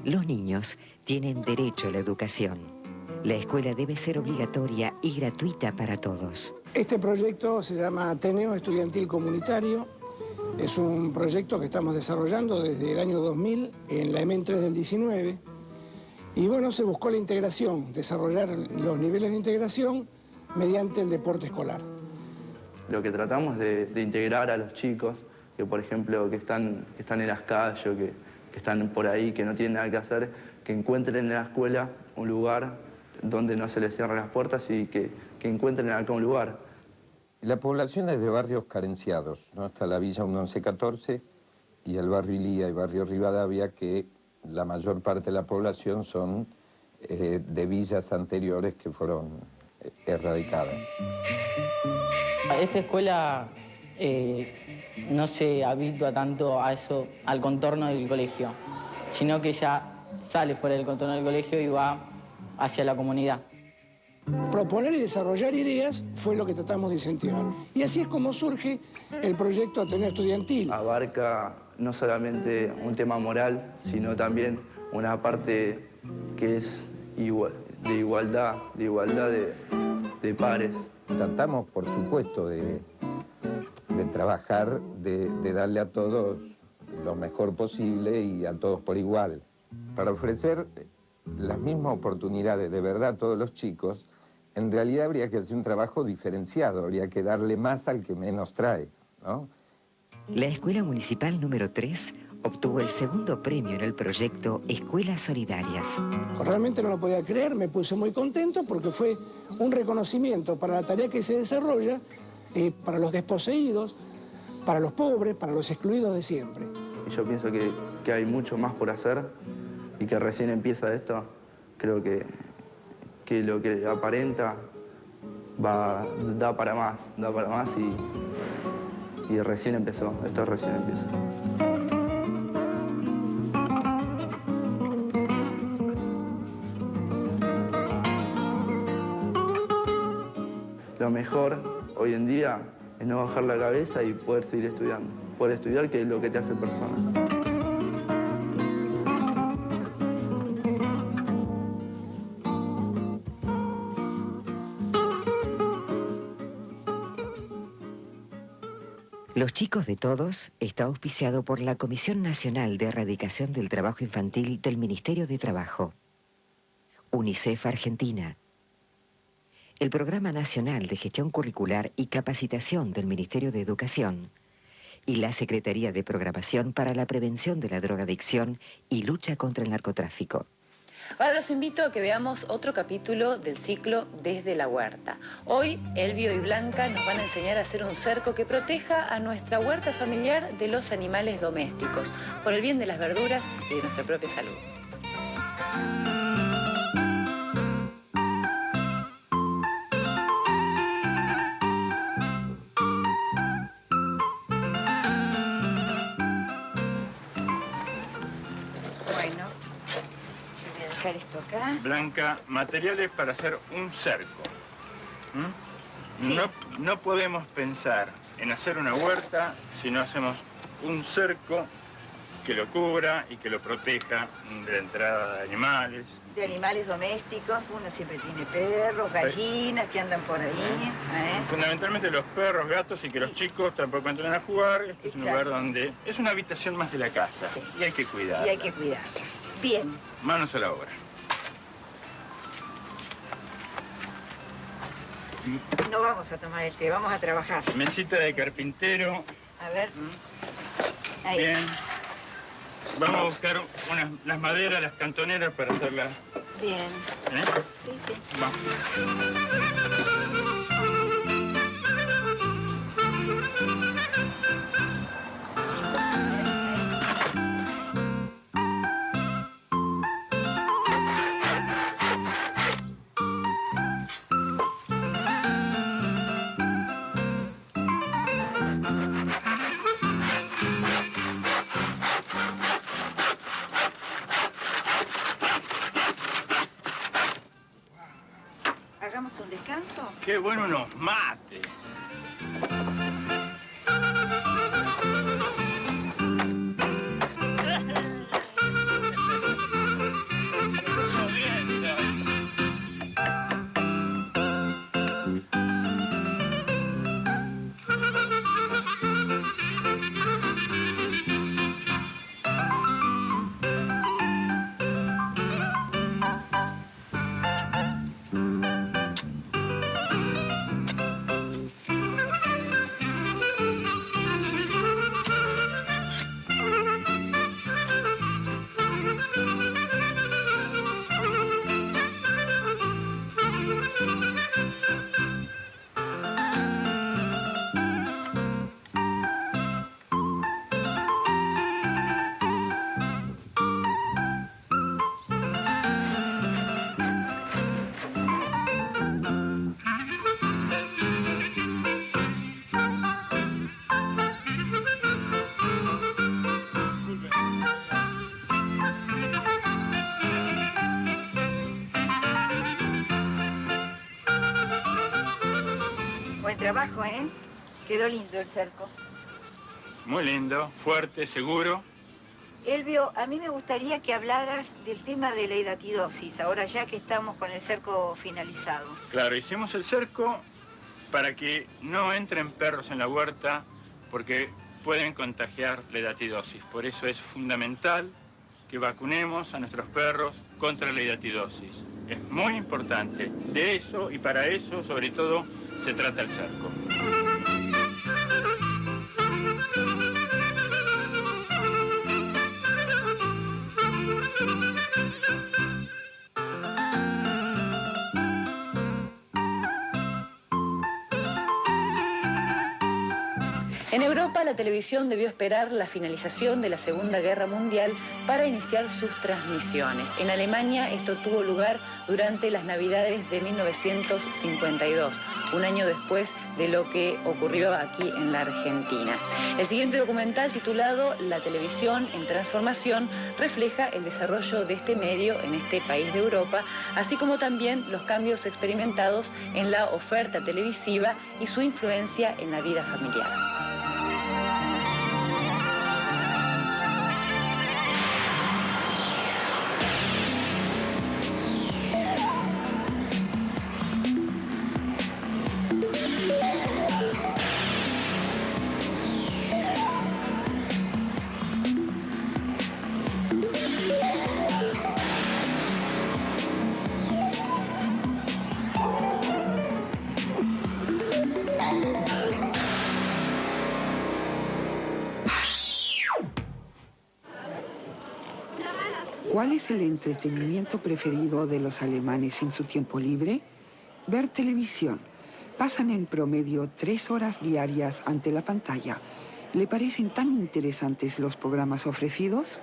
Los niños tienen derecho a la educación. La escuela debe ser obligatoria y gratuita para todos. Este proyecto se llama Ateneo Estudiantil Comunitario. Es un proyecto que estamos desarrollando desde el año 2000 en la EMEN 3 del 19. Y bueno, se buscó la integración, desarrollar los niveles de integración mediante el deporte escolar. Lo que tratamos de integrar a los chicos, que por ejemplo que están en las calles o que están por ahí, que no tienen nada que hacer, que encuentren en la escuela un lugar donde no se les cierren las puertas y que encuentren acá un lugar. La población es de barrios carenciados, ¿no? Está la Villa 1114 y el barrio Ilía y barrio Rivadavia, que la mayor parte de la población son de villas anteriores que fueron erradicadas. Esta escuela no se habitúa tanto a eso, al contorno del colegio, sino que ya sale fuera del contorno del colegio y va hacia la comunidad. Proponer y desarrollar ideas fue lo que tratamos de incentivar. Y así es como surge el proyecto Ateneo Estudiantil. Abarca no solamente un tema moral, sino también una parte que es de igualdad de pares. Tratamos, por supuesto, de trabajar, de darle a todos lo mejor posible y a todos por igual. Para ofrecer las mismas oportunidades de verdad a todos los chicos, en realidad habría que hacer un trabajo diferenciado, habría que darle más al que menos trae, ¿no? La Escuela Municipal número 3 obtuvo el segundo premio en el proyecto Escuelas Solidarias. Realmente no lo podía creer, me puse muy contento porque fue un reconocimiento para la tarea que se desarrolla, para los desposeídos, para los pobres, para los excluidos de siempre. Y yo pienso que hay mucho más por hacer y que recién empieza esto. Creo que lo que aparenta da para más y recién empezó, esto recién empieza. Lo mejor hoy en día es no bajar la cabeza y poder seguir estudiando. Poder estudiar, que es lo que te hace persona. Los Chicos de Todos está auspiciado por la Comisión Nacional de Erradicación del Trabajo Infantil del Ministerio de Trabajo, UNICEF Argentina, el Programa Nacional de Gestión Curricular y Capacitación del Ministerio de Educación y la Secretaría de Programación para la Prevención de la Drogadicción y Lucha contra el Narcotráfico. Ahora los invito a que veamos otro capítulo del ciclo Desde la Huerta. Hoy, Elvio y Blanca nos van a enseñar a hacer un cerco que proteja a nuestra huerta familiar de los animales domésticos, por el bien de las verduras y de nuestra propia salud. Bueno, voy a dejar esto acá. Blanca, materiales para hacer un cerco. Sí. No podemos pensar en hacer una huerta si no hacemos un cerco que lo cubra y que lo proteja de la entrada de animales. De animales domésticos, uno siempre tiene perros, gallinas que andan por ahí. Fundamentalmente los perros, gatos y que los chicos tampoco entren a jugar. Este es un lugar Exacto. donde es una habitación más de la casa. Sí. Y hay que cuidarla. Y hay que cuidarla. Bien. Manos a la obra. No vamos a tomar el té, vamos a trabajar. Mesita de carpintero. A ver. Ahí. Bien. Vamos a buscar las maderas, las cantoneras para hacerlas. Bien. ¿Eh? Sí, sí. Vamos. Hagamos un descanso. Qué bueno unos mates. el trabajo, ¿eh? Quedó lindo el cerco. Muy lindo, fuerte, seguro. Elvio, a mí me gustaría que hablaras del tema de la hidatidosis, ahora ya que estamos con el cerco finalizado. Claro, hicimos el cerco para que no entren perros en la huerta porque pueden contagiar la hidatidosis. Por eso es fundamental que vacunemos a nuestros perros contra la hidatidosis. Es muy importante. De eso y para eso, sobre todo, se trata el cerco. En Europa, la televisión debió esperar la finalización de la Segunda Guerra Mundial para iniciar sus transmisiones. En Alemania, esto tuvo lugar durante las Navidades de 1952, un año después de lo que ocurrió aquí en la Argentina. El siguiente documental, titulado La televisión en transformación, refleja el desarrollo de este medio en este país de Europa, así como también los cambios experimentados en la oferta televisiva y su influencia en la vida familiar. ¿Cuál es el entretenimiento preferido de los alemanes en su tiempo libre? Ver televisión. Pasan en promedio 3 horas diarias ante la pantalla. ¿Le parecen tan interesantes los programas ofrecidos?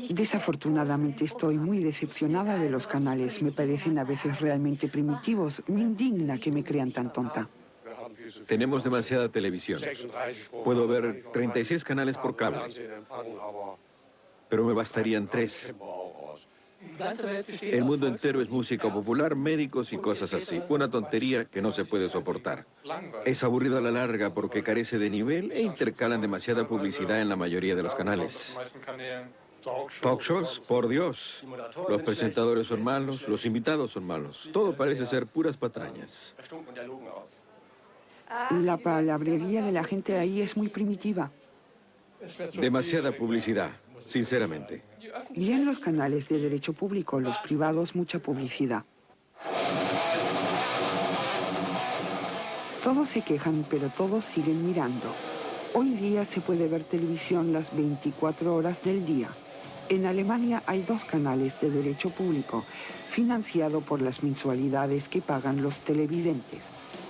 Desafortunadamente estoy muy decepcionada de los canales. Me parecen a veces realmente primitivos. Me indigna que me crean tan tonta. Tenemos demasiada televisión. Puedo ver 36 canales por cable. Pero me bastarían 3. El mundo entero es música popular, médicos y cosas así. Una tontería que no se puede soportar. Es aburrido a la larga porque carece de nivel e intercalan demasiada publicidad en la mayoría de los canales. Talk shows, por Dios. Los presentadores son malos, los invitados son malos. Todo parece ser puras patrañas. La palabrería de la gente ahí es muy primitiva. Demasiada publicidad, sinceramente. Y en los canales de derecho público, los privados, mucha publicidad. Todos se quejan, pero todos siguen mirando. Hoy día se puede ver televisión las 24 horas del día. En Alemania hay 2 canales de derecho público, financiado por las mensualidades que pagan los televidentes.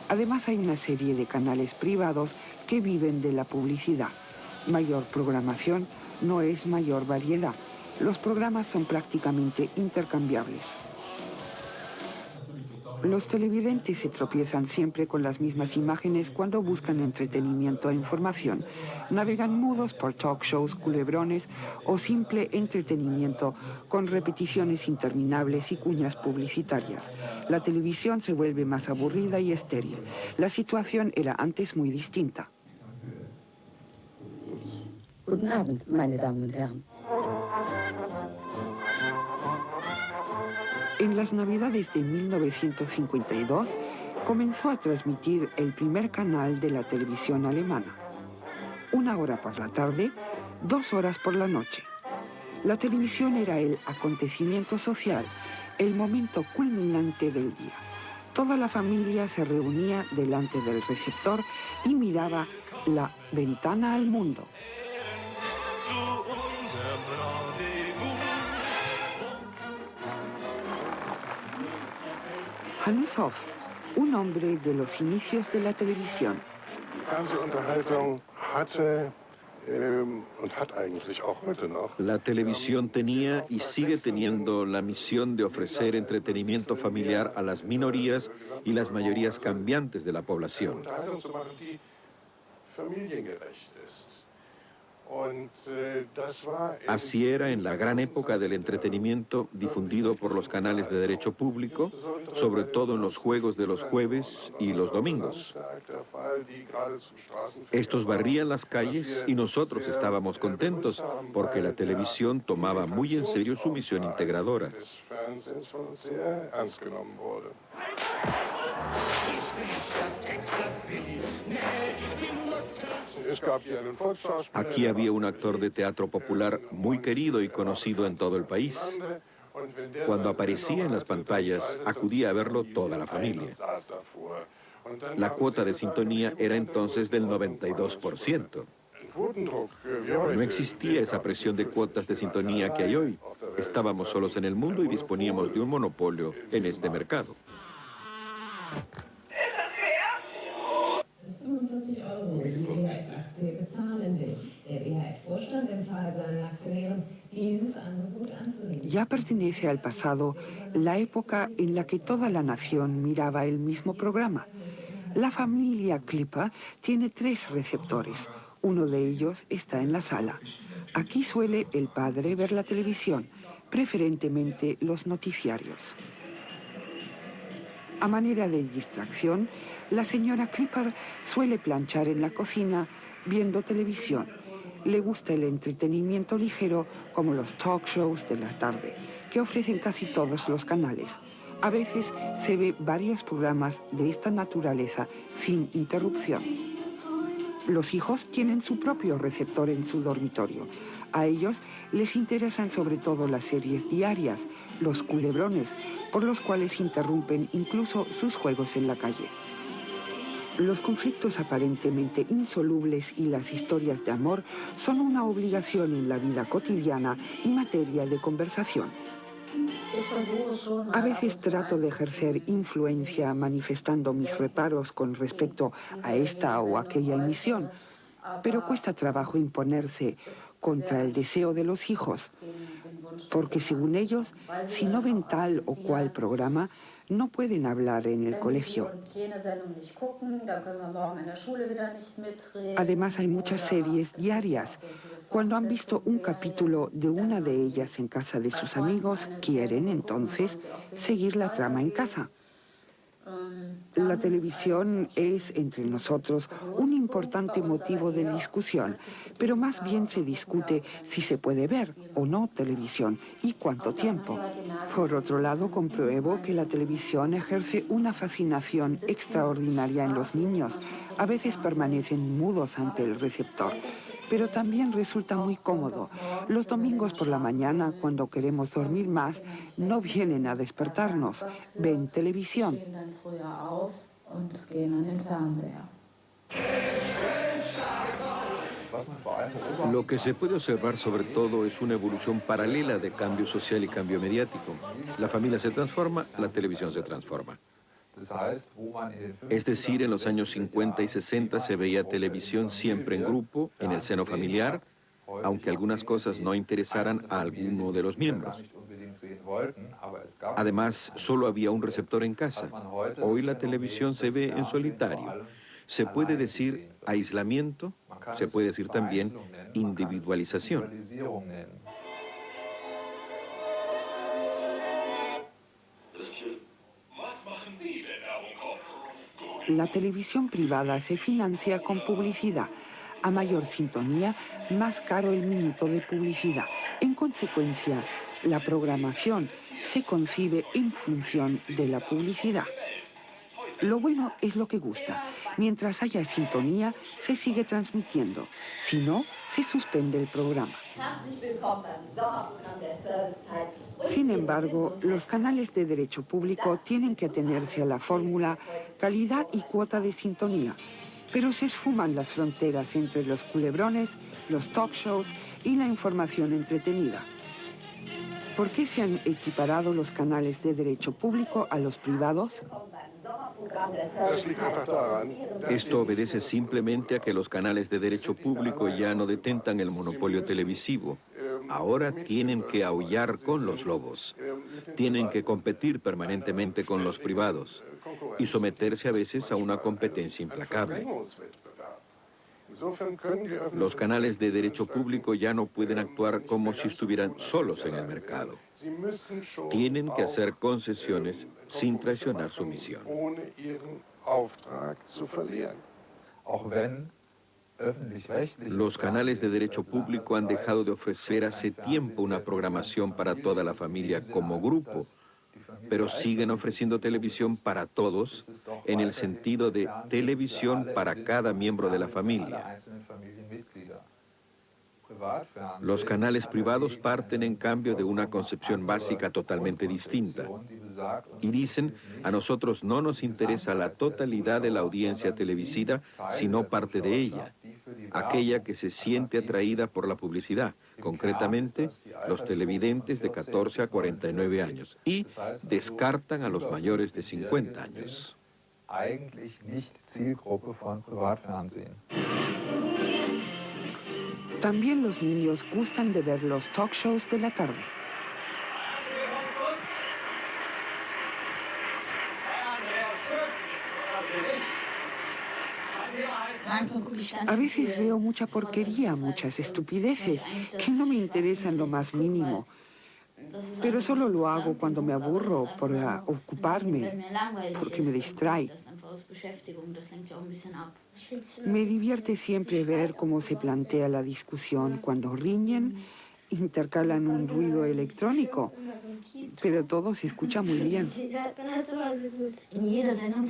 Además hay una serie de canales privados que viven de la publicidad. Mayor programación no es mayor variedad. Los programas son prácticamente intercambiables. Los televidentes se tropiezan siempre con las mismas imágenes cuando buscan entretenimiento e información. Navegan mudos por talk shows, culebrones o simple entretenimiento con repeticiones interminables y cuñas publicitarias. La televisión se vuelve más aburrida y estéril. La situación era antes muy distinta. Guten Abend, meine Damen und Herren. En las Navidades de 1952 comenzó a transmitir el primer canal de la televisión alemana. 1 hora por la tarde, 2 horas por la noche. La televisión era el acontecimiento social, el momento culminante del día. Toda la familia se reunía delante del receptor y miraba la ventana al mundo. Hannes Hoff, un hombre de los inicios de la televisión. La televisión tenía y sigue teniendo la misión de ofrecer entretenimiento familiar a las minorías y las mayorías cambiantes de la población. Así era en la gran época del entretenimiento difundido por los canales de derecho público, sobre todo en los juegos de los jueves y los domingos. Estos barrían las calles y nosotros estábamos contentos porque la televisión tomaba muy en serio su misión integradora. Aquí había un actor de teatro popular muy querido y conocido en todo el país. Cuando aparecía en las pantallas, acudía a verlo toda la familia. La cuota de sintonía era entonces del 92%. No existía esa presión de cuotas de sintonía que hay hoy. Estábamos solos en el mundo y disponíamos de un monopolio en este mercado. 45 € die die WHF-Aktie bezahlen will. Der WHF-Vorstand empfahl seinen Aktionären, dieses Angebot anzunehmen. Ya pertenece al pasado la época en la que toda la nación miraba el mismo programa. La familia Klipper tiene 3 receptores. Uno de ellos está en la sala. Aquí suele el padre ver la televisión, preferentemente los noticiarios. A manera de distracción, la señora Klipper suele planchar en la cocina viendo televisión. Le gusta el entretenimiento ligero como los talk shows de la tarde, que ofrecen casi todos los canales. A veces se ve varios programas de esta naturaleza sin interrupción. Los hijos tienen su propio receptor en su dormitorio. A ellos les interesan sobre todo las series diarias, los culebrones, por los cuales interrumpen incluso sus juegos en la calle. Los conflictos aparentemente insolubles y las historias de amor son una obligación en la vida cotidiana y materia de conversación. A veces trato de ejercer influencia manifestando mis reparos con respecto a esta o aquella emisión, pero cuesta trabajo imponerse contra el deseo de los hijos, porque según ellos, si no ven tal o cual programa, no pueden hablar en el colegio. Además, hay muchas series diarias. Cuando han visto un capítulo de una de ellas en casa de sus amigos, quieren entonces seguir la trama en casa. La televisión es, entre nosotros, un importante motivo de discusión, pero más bien se discute si se puede ver o no televisión y cuánto tiempo. Por otro lado, compruebo que la televisión ejerce una fascinación extraordinaria en los niños. A veces permanecen mudos ante el receptor, pero también resulta muy cómodo. Los domingos por la mañana, cuando queremos dormir más, no vienen a despertarnos, ven televisión. Lo que se puede observar sobre todo es una evolución paralela de cambio social y cambio mediático. La familia se transforma, la televisión se transforma. Es decir, en los años 50 y 60 se veía televisión siempre en grupo, en el seno familiar, aunque algunas cosas no interesaran a alguno de los miembros. Además, solo había un receptor en casa. Hoy la televisión se ve en solitario. Se puede decir aislamiento, se puede decir también individualización. La televisión privada se financia con publicidad. A mayor sintonía, más caro el minuto de publicidad. En consecuencia, la programación se concibe en función de la publicidad. Lo bueno es lo que gusta. Mientras haya sintonía, se sigue transmitiendo. Si no, se suspende el programa. Sin embargo, los canales de derecho público tienen que atenerse a la fórmula calidad y cuota de sintonía, pero se esfuman las fronteras entre los culebrones, los talk shows y la información entretenida. ¿Por qué se han equiparado los canales de derecho público a los privados? Esto obedece simplemente a que los canales de derecho público ya no detentan el monopolio televisivo. Ahora tienen que aullar con los lobos. Tienen que competir permanentemente con los privados y someterse a veces a una competencia implacable. Los canales de derecho público ya no pueden actuar como si estuvieran solos en el mercado. Tienen que hacer concesiones sin traicionar su misión. Los canales de derecho público han dejado de ofrecer hace tiempo una programación para toda la familia como grupo, pero siguen ofreciendo televisión para todos en el sentido de televisión para cada miembro de la familia. Los canales privados parten, en cambio, de una concepción básica totalmente distinta. Y dicen, a nosotros no nos interesa la totalidad de la audiencia televisiva, sino parte de ella, aquella que se siente atraída por la publicidad, concretamente los televidentes de 14 a 49 años, y descartan a los mayores de 50 años. También los niños gustan de ver los talk shows de la tarde. A veces veo mucha porquería, muchas estupideces que no me interesan lo más mínimo. Pero solo lo hago cuando me aburro, para ocuparme, porque me distrae. Me divierte siempre ver cómo se plantea la discusión cuando riñen, intercalan un ruido electrónico, pero todo se escucha muy bien.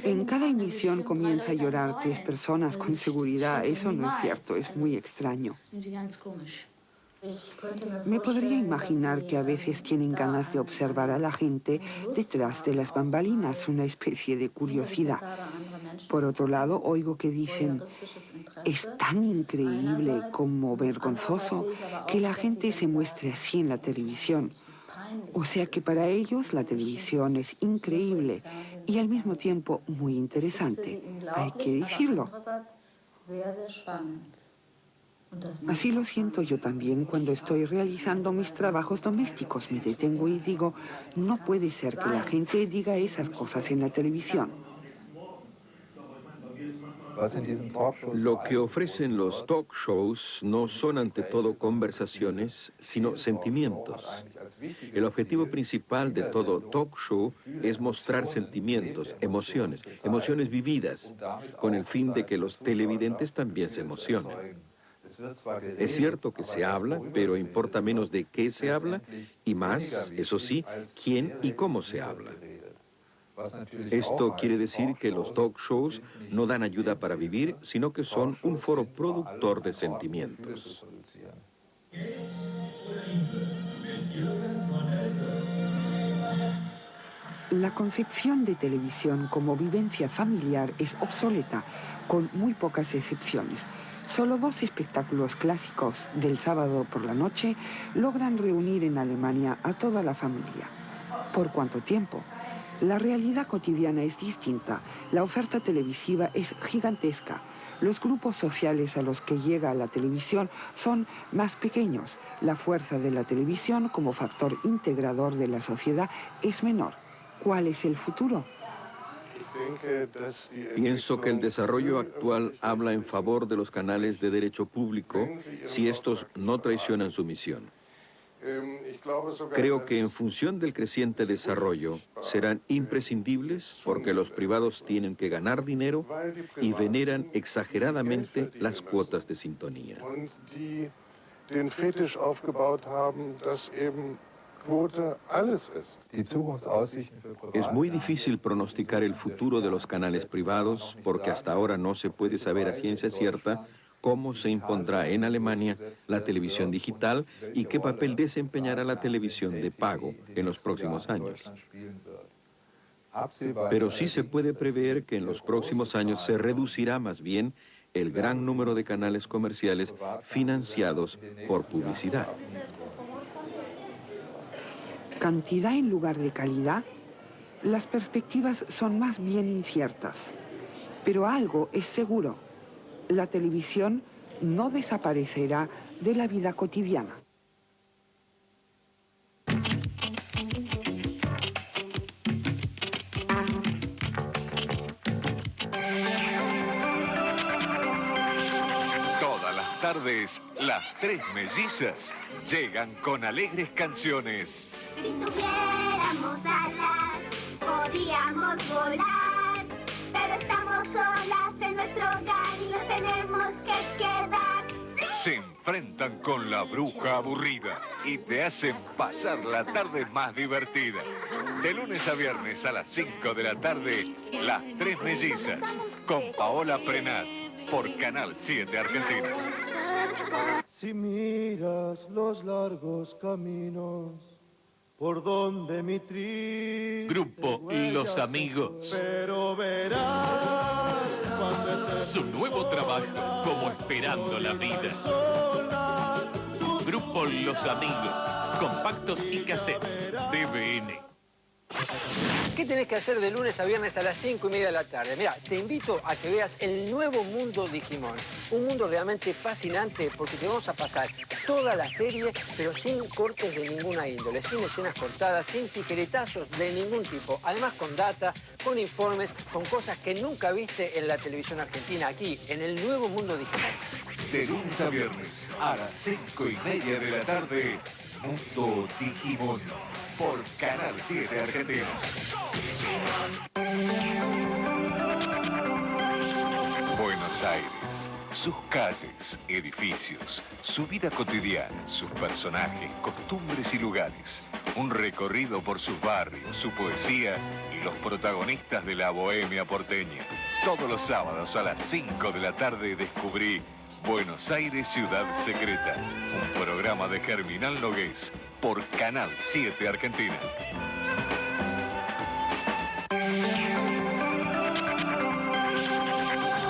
En cada emisión comienza a llorar 3 personas con seguridad. Eso no es cierto, es muy extraño. Me podría imaginar que a veces tienen ganas de observar a la gente detrás de las bambalinas, una especie de curiosidad. Por otro lado, oigo que dicen, es tan increíble como vergonzoso que la gente se muestre así en la televisión. O sea que para ellos la televisión es increíble y al mismo tiempo muy interesante. Hay que decirlo. Así lo siento yo también cuando estoy realizando mis trabajos domésticos. Me detengo y digo, no puede ser que la gente diga esas cosas en la televisión. Lo que ofrecen los talk shows no son ante todo conversaciones, sino sentimientos. El objetivo principal de todo talk show es mostrar sentimientos, emociones vividas, con el fin de que los televidentes también se emocionen. Es cierto que se habla, pero importa menos de qué se habla y más, eso sí, quién y cómo se habla. Esto quiere decir que los talk shows no dan ayuda para vivir, sino que son un foro productor de sentimientos. La concepción de televisión como vivencia familiar es obsoleta, con muy pocas excepciones. Solo 2 espectáculos clásicos del sábado por la noche logran reunir en Alemania a toda la familia. ¿Por cuánto tiempo? La realidad cotidiana es distinta. La oferta televisiva es gigantesca. Los grupos sociales a los que llega la televisión son más pequeños. La fuerza de la televisión como factor integrador de la sociedad es menor. ¿Cuál es el futuro? Pienso que el desarrollo actual habla en favor de los canales de derecho público si estos no traicionan su misión. Creo que en función del creciente desarrollo serán imprescindibles porque los privados tienen que ganar dinero y veneran exageradamente las cuotas de sintonía. Es muy difícil pronosticar el futuro de los canales privados porque hasta ahora no se puede saber a ciencia cierta cómo se impondrá en Alemania la televisión digital y qué papel desempeñará la televisión de pago en los próximos años. Pero sí se puede prever que en los próximos años se reducirá más bien el gran número de canales comerciales financiados por publicidad. ¿Cantidad en lugar de calidad? Las perspectivas son más bien inciertas. Pero algo es seguro. La televisión no desaparecerá de la vida cotidiana. tardes, las tres mellizas llegan con alegres canciones. Si tuviéramos alas, podríamos volar, pero estamos solas en nuestro hogar y nos tenemos que quedar. ¿Sí? Se enfrentan con la bruja aburrida y te hacen pasar la tarde más divertida. De lunes a viernes a las 5 de la tarde, Las Tres Mellizas, con Paola Prenat, por Canal 7 Argentina. Si miras los largos caminos por donde mi triste Grupo Los Amigos. Pero verás cuando Su nuevo trabajo, como Esperando la Vida. Grupo Los Amigos. Compactos y cassettes. TVN. ¿Qué tenés que hacer de lunes a viernes a las 5:30 de la tarde? Mira, te invito a que veas el nuevo mundo Digimon. Un mundo realmente fascinante porque te vamos a pasar toda la serie, pero sin cortes de ninguna índole, sin escenas cortadas, sin tijeretazos de ningún tipo. Además con data, con informes, con cosas que nunca viste en la televisión argentina, aquí, en el nuevo mundo Digimon. De lunes a viernes a las 5:30 de la tarde, Mundo Digimon, por Canal 7 Argentina. Buenos Aires, sus calles, edificios, su vida cotidiana, sus personajes, costumbres y lugares. Un recorrido por sus barrios, su poesía y los protagonistas de la bohemia porteña. Todos los sábados a las 5 de la tarde descubrí Buenos Aires, Ciudad Secreta, un programa de Germinal Nogués por Canal 7 Argentina.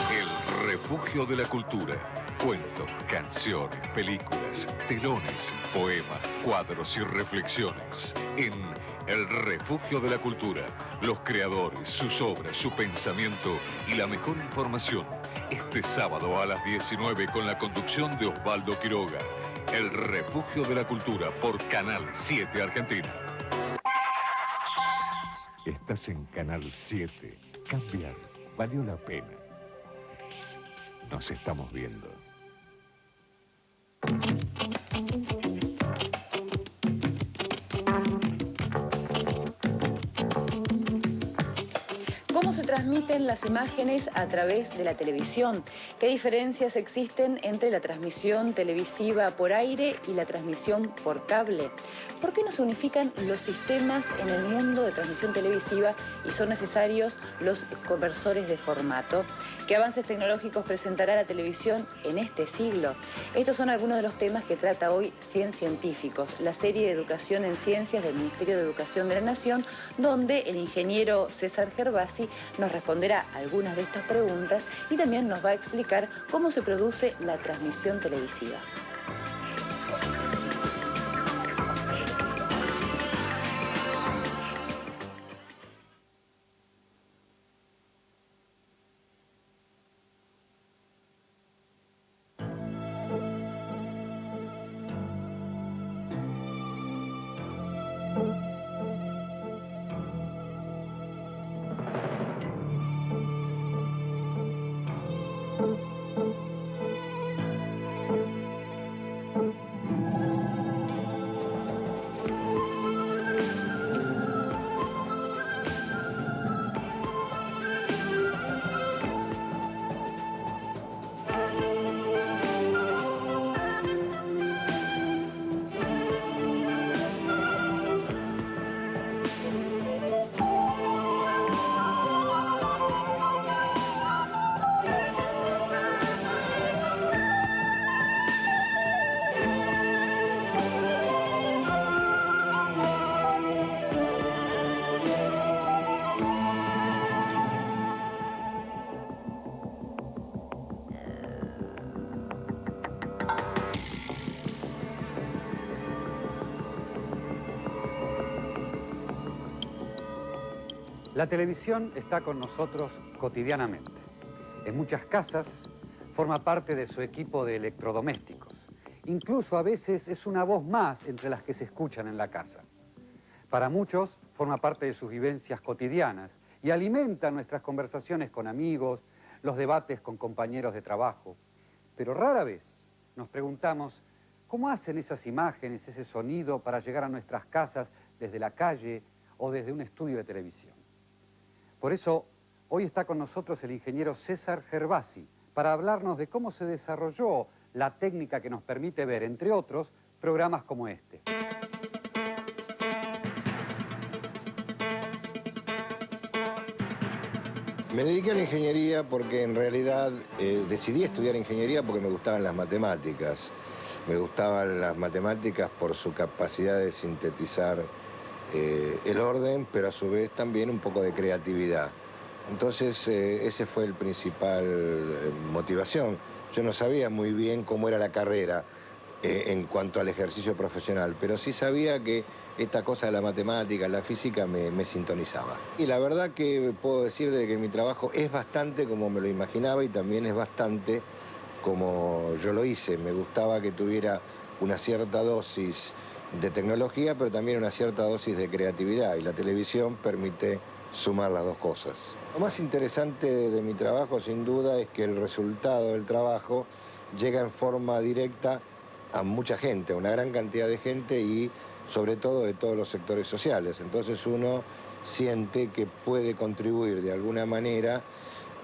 El Refugio de la Cultura. Cuentos, canciones, películas, telones, poemas, cuadros y reflexiones. En El Refugio de la Cultura, los creadores, sus obras, su pensamiento y la mejor información. Este sábado a las 19 con la conducción de Osvaldo Quiroga. El Refugio de la Cultura por Canal 7 Argentina. Estás en Canal 7. Cambiar valió la pena. Nos estamos viendo. ¿Cómo se transmiten las imágenes a través de la televisión? ¿Qué diferencias existen entre la transmisión televisiva por aire y la transmisión por cable? ¿Por qué no se unifican los sistemas en el mundo de transmisión televisiva y son necesarios los conversores de formato? ¿Qué avances tecnológicos presentará la televisión en este siglo? Estos son algunos de los temas que trata hoy 100 Científicos, la serie de educación en ciencias del Ministerio de Educación de la Nación, donde el ingeniero César Gervasi nos responderá algunas de estas preguntas y también nos va a explicar cómo se produce la transmisión televisiva. La televisión está con nosotros cotidianamente. En muchas casas forma parte de su equipo de electrodomésticos. Incluso a veces es una voz más entre las que se escuchan en la casa. Para muchos forma parte de sus vivencias cotidianas y alimenta nuestras conversaciones con amigos, los debates con compañeros de trabajo. Pero rara vez nos preguntamos cómo hacen esas imágenes, ese sonido para llegar a nuestras casas desde la calle o desde un estudio de televisión. Por eso, hoy está con nosotros el ingeniero César Gervasi para hablarnos de cómo se desarrolló la técnica que nos permite ver, entre otros, programas como este. Me dediqué a la ingeniería porque en realidad decidí estudiar ingeniería porque me gustaban las matemáticas. Me gustaban las matemáticas por su capacidad de sintetizar el orden, pero a su vez también un poco de creatividad. Entonces, ese fue el principal motivación. Yo no sabía muy bien cómo era la carrera en cuanto al ejercicio profesional, pero sí sabía que esta cosa de la matemática, la física, me sintonizaba. Y la verdad que puedo decir de que mi trabajo es bastante como me lo imaginaba y también es bastante como yo lo hice. Me gustaba que tuviera una cierta dosis de tecnología, pero también una cierta dosis de creatividad, y la televisión permite sumar las dos cosas. Lo más interesante de mi trabajo, sin duda, es que el resultado del trabajo llega en forma directa a mucha gente, a una gran cantidad de gente y sobre todo de todos los sectores sociales. Entonces uno siente que puede contribuir de alguna manera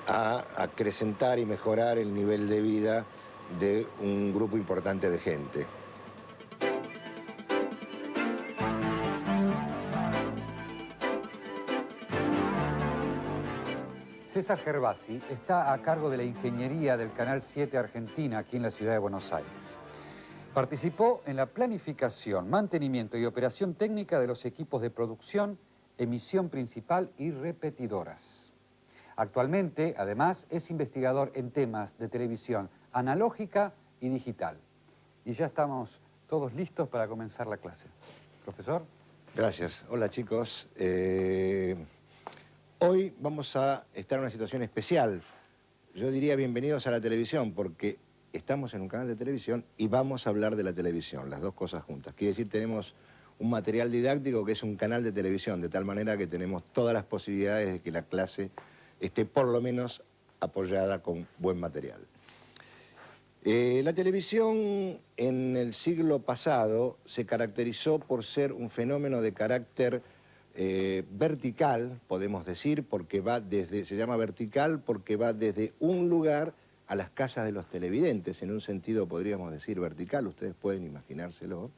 a acrecentar y mejorar el nivel de vida de un grupo importante de gente. César Gervasi está a cargo de la ingeniería del Canal 7 Argentina, aquí en la ciudad de Buenos Aires. Participó en la planificación, mantenimiento y operación técnica de los equipos de producción, emisión principal y repetidoras. Actualmente, además, es investigador en temas de televisión analógica y digital. Y ya estamos todos listos para comenzar la clase. Profesor. Gracias. Hola, chicos. Hoy vamos a estar en una situación especial. Yo diría bienvenidos a la televisión, porque estamos en un canal de televisión y vamos a hablar de la televisión, las dos cosas juntas. Quiere decir, tenemos un material didáctico que es un canal de televisión, de tal manera que tenemos todas las posibilidades de que la clase esté por lo menos apoyada con buen material. La televisión en el siglo pasado se caracterizó por ser un fenómeno de carácter vertical, podemos decir, porque va desde, se llama vertical porque va desde un lugar a las casas de los televidentes, en un sentido podríamos decir vertical, ustedes pueden imaginárselo,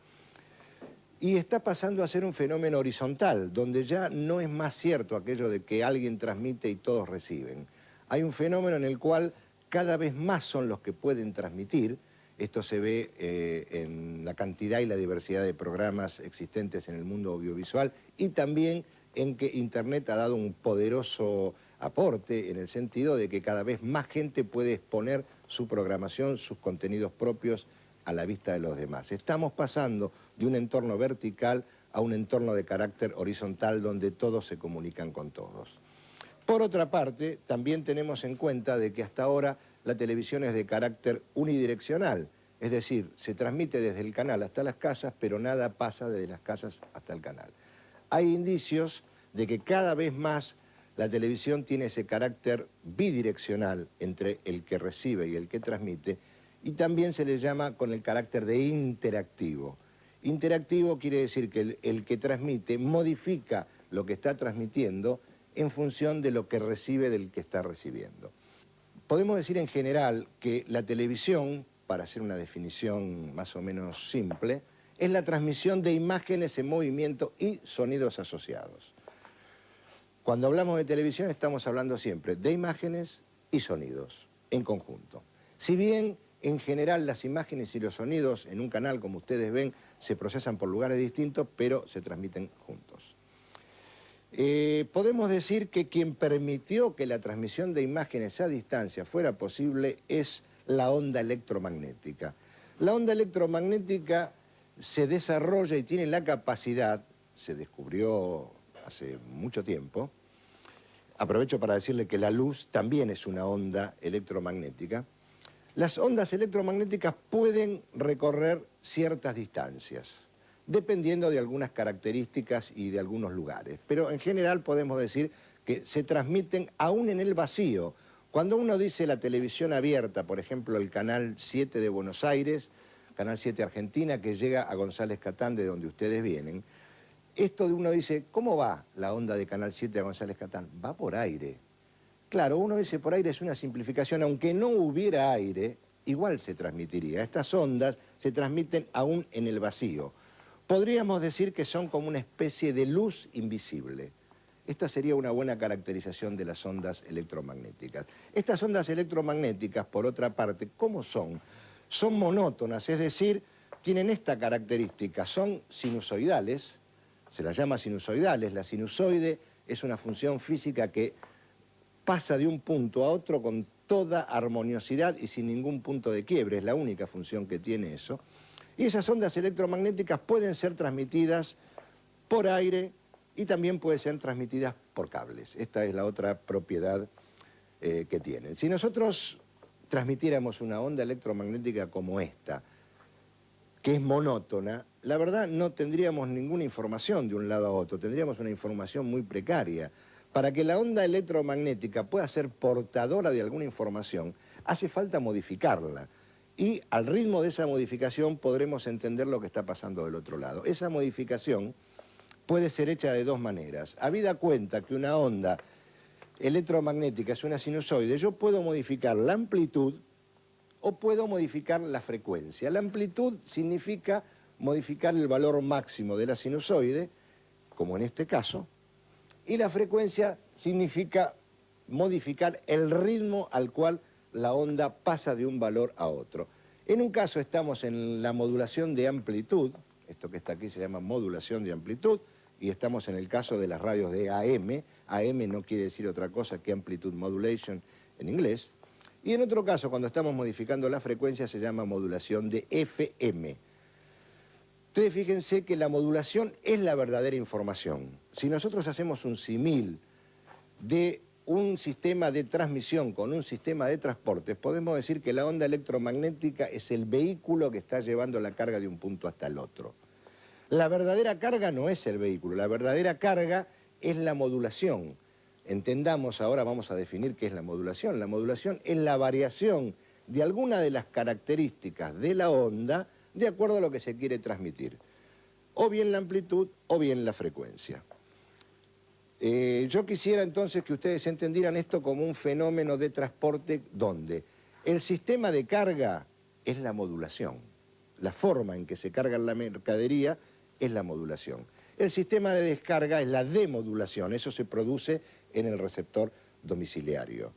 y está pasando a ser un fenómeno horizontal, donde ya no es más cierto aquello de que alguien transmite y todos reciben. Hay un fenómeno en el cual cada vez más son los que pueden transmitir. Esto se ve en la cantidad y la diversidad de programas existentes en el mundo audiovisual y también en que Internet ha dado un poderoso aporte en el sentido de que cada vez más gente puede exponer su programación, sus contenidos propios a la vista de los demás. Estamos pasando de un entorno vertical a un entorno de carácter horizontal donde todos se comunican con todos. Por otra parte, también tenemos en cuenta de que hasta ahora la televisión es de carácter unidireccional, es decir, se transmite desde el canal hasta las casas, pero nada pasa desde las casas hasta el canal. Hay indicios de que cada vez más la televisión tiene ese carácter bidireccional entre el que recibe y el que transmite, y también se le llama con el carácter de interactivo. Interactivo quiere decir que el que transmite modifica lo que está transmitiendo en función de lo que recibe del que está recibiendo. Podemos decir en general que la televisión, para hacer una definición más o menos simple, es la transmisión de imágenes en movimiento y sonidos asociados. Cuando hablamos de televisión estamos hablando siempre de imágenes y sonidos en conjunto. Si bien en general las imágenes y los sonidos en un canal, como ustedes ven, se procesan por lugares distintos, pero se transmiten juntos. Podemos decir que quien permitió que la transmisión de imágenes a distancia fuera posible es la onda electromagnética. La onda electromagnética se desarrolla y tiene la capacidad, se descubrió hace mucho tiempo, aprovecho para decirle que la luz también es una onda electromagnética. Las ondas electromagnéticas pueden recorrer ciertas distancias, dependiendo de algunas características y de algunos lugares. Pero en general podemos decir que se transmiten aún en el vacío, Cuando uno dice la televisión abierta, por ejemplo, el Canal 7 de Buenos Aires, Canal 7 Argentina, que llega a González Catán, de donde ustedes vienen, esto de uno dice, ¿cómo va la onda de Canal 7 a González Catán? Va por aire. Claro, uno dice por aire es una simplificación, aunque no hubiera aire, igual se transmitiría. Estas ondas se transmiten aún en el vacío. Podríamos decir que son como una especie de luz invisible. Esta sería una buena caracterización de las ondas electromagnéticas. Estas ondas electromagnéticas, por otra parte, ¿cómo son? Son monótonas, es decir, tienen esta característica, son sinusoidales, se las llama sinusoidales. La sinusoide es una función física que pasa de un punto a otro con toda armoniosidad y sin ningún punto de quiebre, es la única función que tiene eso. Y esas ondas electromagnéticas pueden ser transmitidas por aire y también pueden ser transmitidas por cables. Esta es la otra propiedad que tienen. Si nosotros transmitiéramos una onda electromagnética como esta, que es monótona, la verdad no tendríamos ninguna información de un lado a otro, tendríamos una información muy precaria. Para que la onda electromagnética pueda ser portadora de alguna información, hace falta modificarla. Y al ritmo de esa modificación podremos entender lo que está pasando del otro lado. Esa modificación puede ser hecha de dos maneras. Habida cuenta que una onda electromagnética es una sinusoide, yo puedo modificar la amplitud o puedo modificar la frecuencia. La amplitud significa modificar el valor máximo de la sinusoide, como en este caso, y la frecuencia significa modificar el ritmo al cual la onda pasa de un valor a otro. En un caso estamos en la modulación de amplitud, esto que está aquí se llama modulación de amplitud, y estamos en el caso de las radios de AM. AM no quiere decir otra cosa que amplitude modulation en inglés. Y en otro caso, cuando estamos modificando la frecuencia, se llama modulación de FM. Ustedes fíjense que la modulación es la verdadera información. Si nosotros hacemos un símil de un sistema de transmisión con un sistema de transporte, podemos decir que la onda electromagnética es el vehículo que está llevando la carga de un punto hasta el otro. La verdadera carga no es el vehículo, la verdadera carga es la modulación. Entendamos, ahora vamos a definir qué es la modulación. La modulación es la variación de alguna de las características de la onda de acuerdo a lo que se quiere transmitir. O bien la amplitud o bien la frecuencia. Yo quisiera entonces que ustedes entendieran esto como un fenómeno de transporte donde el sistema de carga es la modulación. La forma en que se carga la mercadería es la modulación. El sistema de descarga es la demodulación, eso se produce en el receptor domiciliario.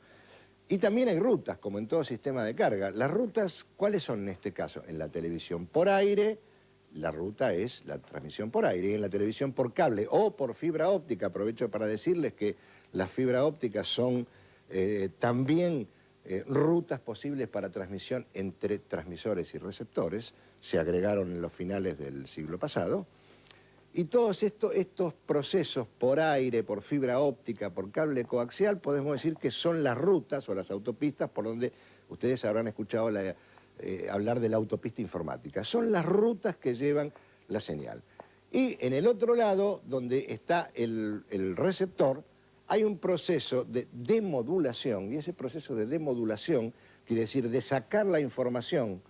Y también hay rutas, como en todo sistema de carga. Las rutas, ¿cuáles son en este caso? En la televisión por aire, la ruta es la transmisión por aire, y en la televisión por cable o por fibra óptica. Aprovecho para decirles que las fibras ópticas son también rutas posibles para transmisión entre transmisores y receptores. Se agregaron en los finales del siglo pasado. Y todos estos procesos por aire, por fibra óptica, por cable coaxial, podemos decir que son las rutas o las autopistas por donde ustedes habrán escuchado hablar de la autopista informática. Son las rutas que llevan la señal. Y en el otro lado, donde está el receptor, hay un proceso de demodulación, y ese proceso de demodulación quiere decir de sacar la información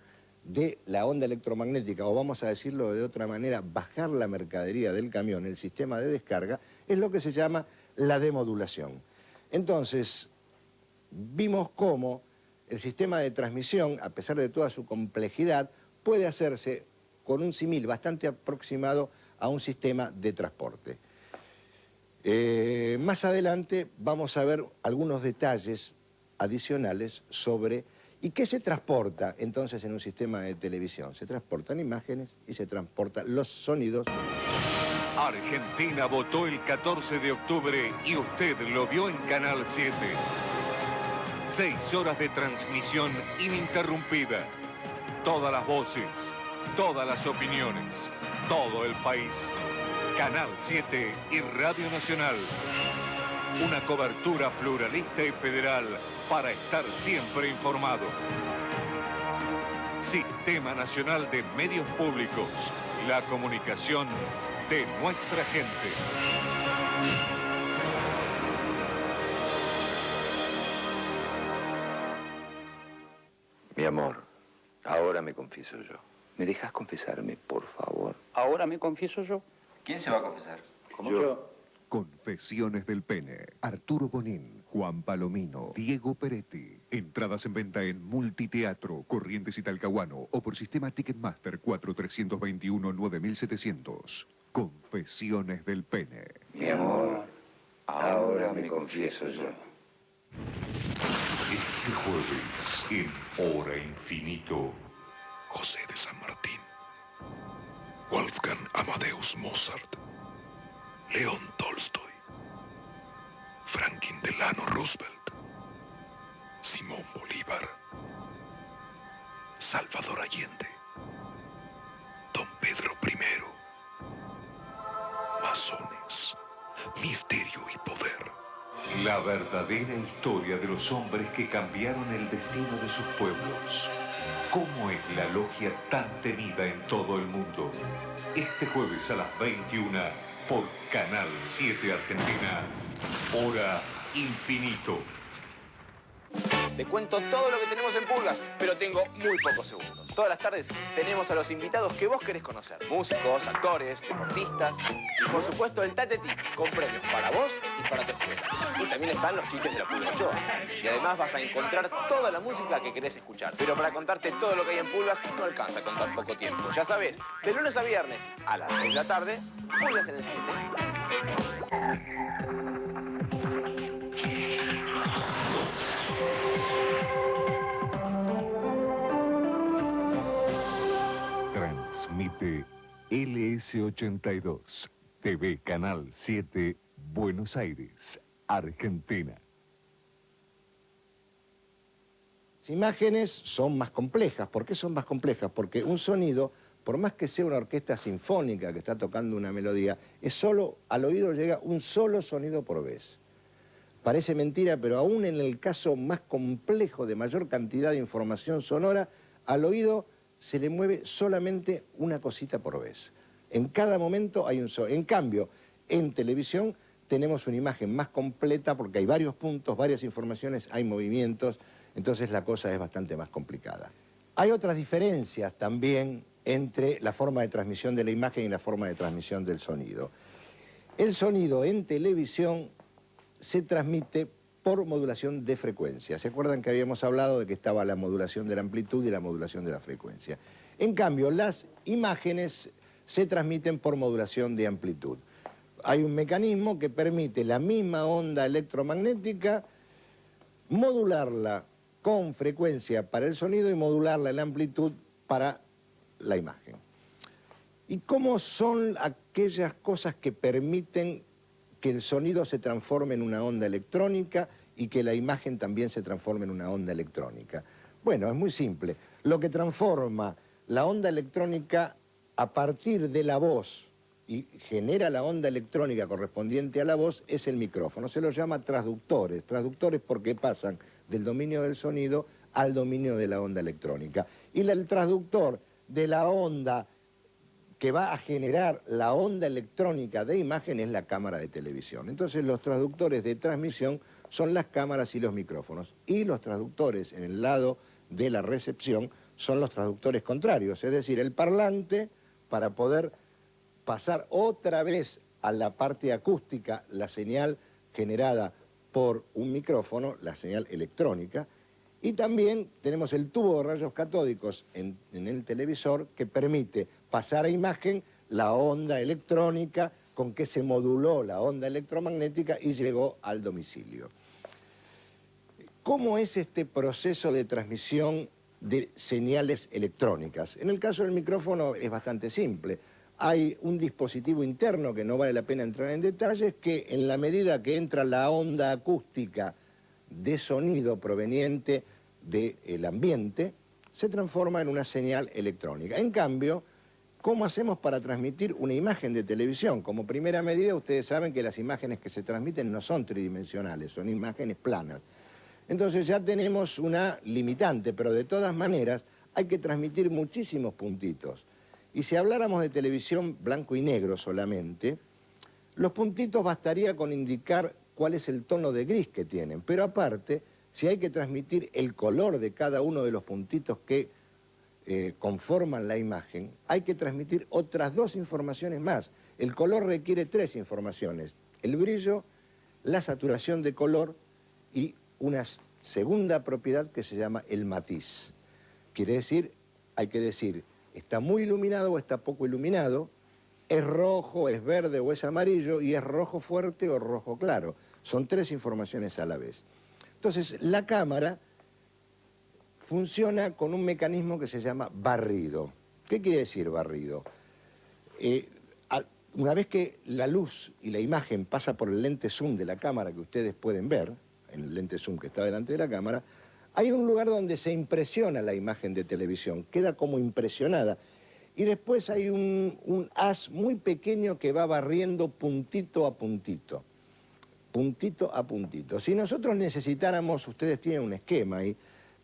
de la onda electromagnética, o vamos a decirlo de otra manera, bajar la mercadería del camión, el sistema de descarga, es lo que se llama la demodulación. Entonces, vimos cómo el sistema de transmisión, a pesar de toda su complejidad, puede hacerse con un símil bastante aproximado a un sistema de transporte. Más adelante vamos a ver algunos detalles adicionales sobre ¿y qué se transporta entonces en un sistema de televisión? Se transportan imágenes y se transportan los sonidos. Argentina votó el 14 de octubre y usted lo vio en Canal 7. 6 horas de transmisión ininterrumpida. Todas las voces, todas las opiniones, todo el país. Canal 7 y Radio Nacional. Una cobertura pluralista y federal para estar siempre informado. Sistema Nacional de Medios Públicos. La comunicación de nuestra gente. amor, ahora me confieso yo. ¿Me dejas confesarme, por favor? Ahora me confieso yo. ¿Quién se va a confesar? ¿Cómo? Yo. Confesiones del Pene. Arturo Bonín, Juan Palomino, Diego Peretti. Entradas en venta en Multiteatro, Corrientes y Talcahuano o por sistema Ticketmaster 4321-9700. Confesiones del Pene. Mi amor, ahora me confieso yo. Este jueves, en Hora Infinito, José de San Martín, Wolfgang Amadeus Mozart, León Tolstoy, Franklin Delano Roosevelt, Simón Bolívar, Salvador Allende, Don Pedro I, masones, misterio y poder. la verdadera historia de los hombres que cambiaron el destino de sus pueblos. ¿Cómo es la logia tan temida en todo el mundo? Este jueves a las 21 por Canal 7 Argentina, Hora Infinito. Te cuento todo lo que tenemos en Pulgas, pero tengo muy pocos segundos. Todas las tardes tenemos a los invitados que vos querés conocer. Músicos, actores, deportistas y por supuesto el Tatetí, con premios para vos y para tu escuela. Y también están los chistes de la Pulga Ochoa. Y además vas a encontrar toda la música que querés escuchar. Pero para contarte todo lo que hay en Pulgas no alcanza con tan poco tiempo. Ya sabés, de lunes a viernes a las 6 de la tarde, Pulgas en el 7. Transmite LS82, TV Canal 7, Buenos Aires, Argentina. Las imágenes son más complejas. ¿Por qué son más complejas? Porque un sonido, por más que sea una orquesta sinfónica que está tocando una melodía, es solo, al oído llega un solo sonido por vez. Parece mentira, pero aún en el caso más complejo de mayor cantidad de información sonora, al oído se le mueve solamente una cosita por vez. En cada momento hay un sonido. En cambio, en televisión tenemos una imagen más completa porque hay varios puntos, varias informaciones, hay movimientos, entonces la cosa es bastante más complicada. Hay otras diferencias también entre la forma de transmisión de la imagen y la forma de transmisión del sonido. El sonido en televisión se transmite por modulación de frecuencia. ¿Se acuerdan que habíamos hablado de que estaba la modulación de la amplitud y la modulación de la frecuencia? En cambio, las imágenes se transmiten por modulación de amplitud. Hay un mecanismo que permite la misma onda electromagnética modularla con frecuencia para el sonido y modularla en amplitud para la imagen. ¿Y cómo son aquellas cosas que permiten que el sonido se transforme en una onda electrónica y que la imagen también se transforme en una onda electrónica? Bueno, es muy simple. Lo que transforma la onda electrónica a partir de la voz y genera la onda electrónica correspondiente a la voz es el micrófono. Se los llama transductores. Transductores porque pasan del dominio del sonido al dominio de la onda electrónica. Y el transductor de la onda que va a generar la onda electrónica de imagen es la cámara de televisión. Entonces los transductores de transmisión son las cámaras y los micrófonos. Y los transductores en el lado de la recepción son los transductores contrarios, es decir, el parlante para poder pasar otra vez a la parte acústica la señal generada por un micrófono, la señal electrónica, y también tenemos el tubo de rayos catódicos en el televisor que permite pasar a imagen la onda electrónica con que se moduló la onda electromagnética y llegó al domicilio. ¿Cómo es este proceso de transmisión de señales electrónicas? En el caso del micrófono es bastante simple. Hay un dispositivo interno que no vale la pena entrar en detalles, que en la medida que entra la onda acústica de sonido proveniente del ambiente, se transforma en una señal electrónica. En cambio, ¿cómo hacemos para transmitir una imagen de televisión? Como primera medida, ustedes saben que las imágenes que se transmiten no son tridimensionales, son imágenes planas. Entonces ya tenemos una limitante, pero de todas maneras hay que transmitir muchísimos puntitos. Y si habláramos de televisión blanco y negro solamente, los puntitos bastaría con indicar cuál es el tono de gris que tienen, pero aparte si hay que transmitir el color de cada uno de los puntitos que conforman la imagen, hay que transmitir otras 2 informaciones más. El color requiere 3 informaciones: el brillo, la saturación de color y una segunda propiedad que se llama el matiz. Quiere decir, hay que decir, está muy iluminado o está poco iluminado, es rojo, es verde o es amarillo, y es rojo fuerte o rojo claro. Son 3 informaciones a la vez. Entonces, la cámara funciona con un mecanismo que se llama barrido. ¿Qué quiere decir barrido? Una vez que la luz y la imagen pasa por el lente zoom de la cámara, que ustedes pueden ver, en el lente zoom que está delante de la cámara, hay un lugar donde se impresiona la imagen de televisión, queda como impresionada. Y después hay un haz muy pequeño que va barriendo puntito a puntito. Puntito a puntito. Si nosotros necesitáramos, ustedes tienen un esquema ahí,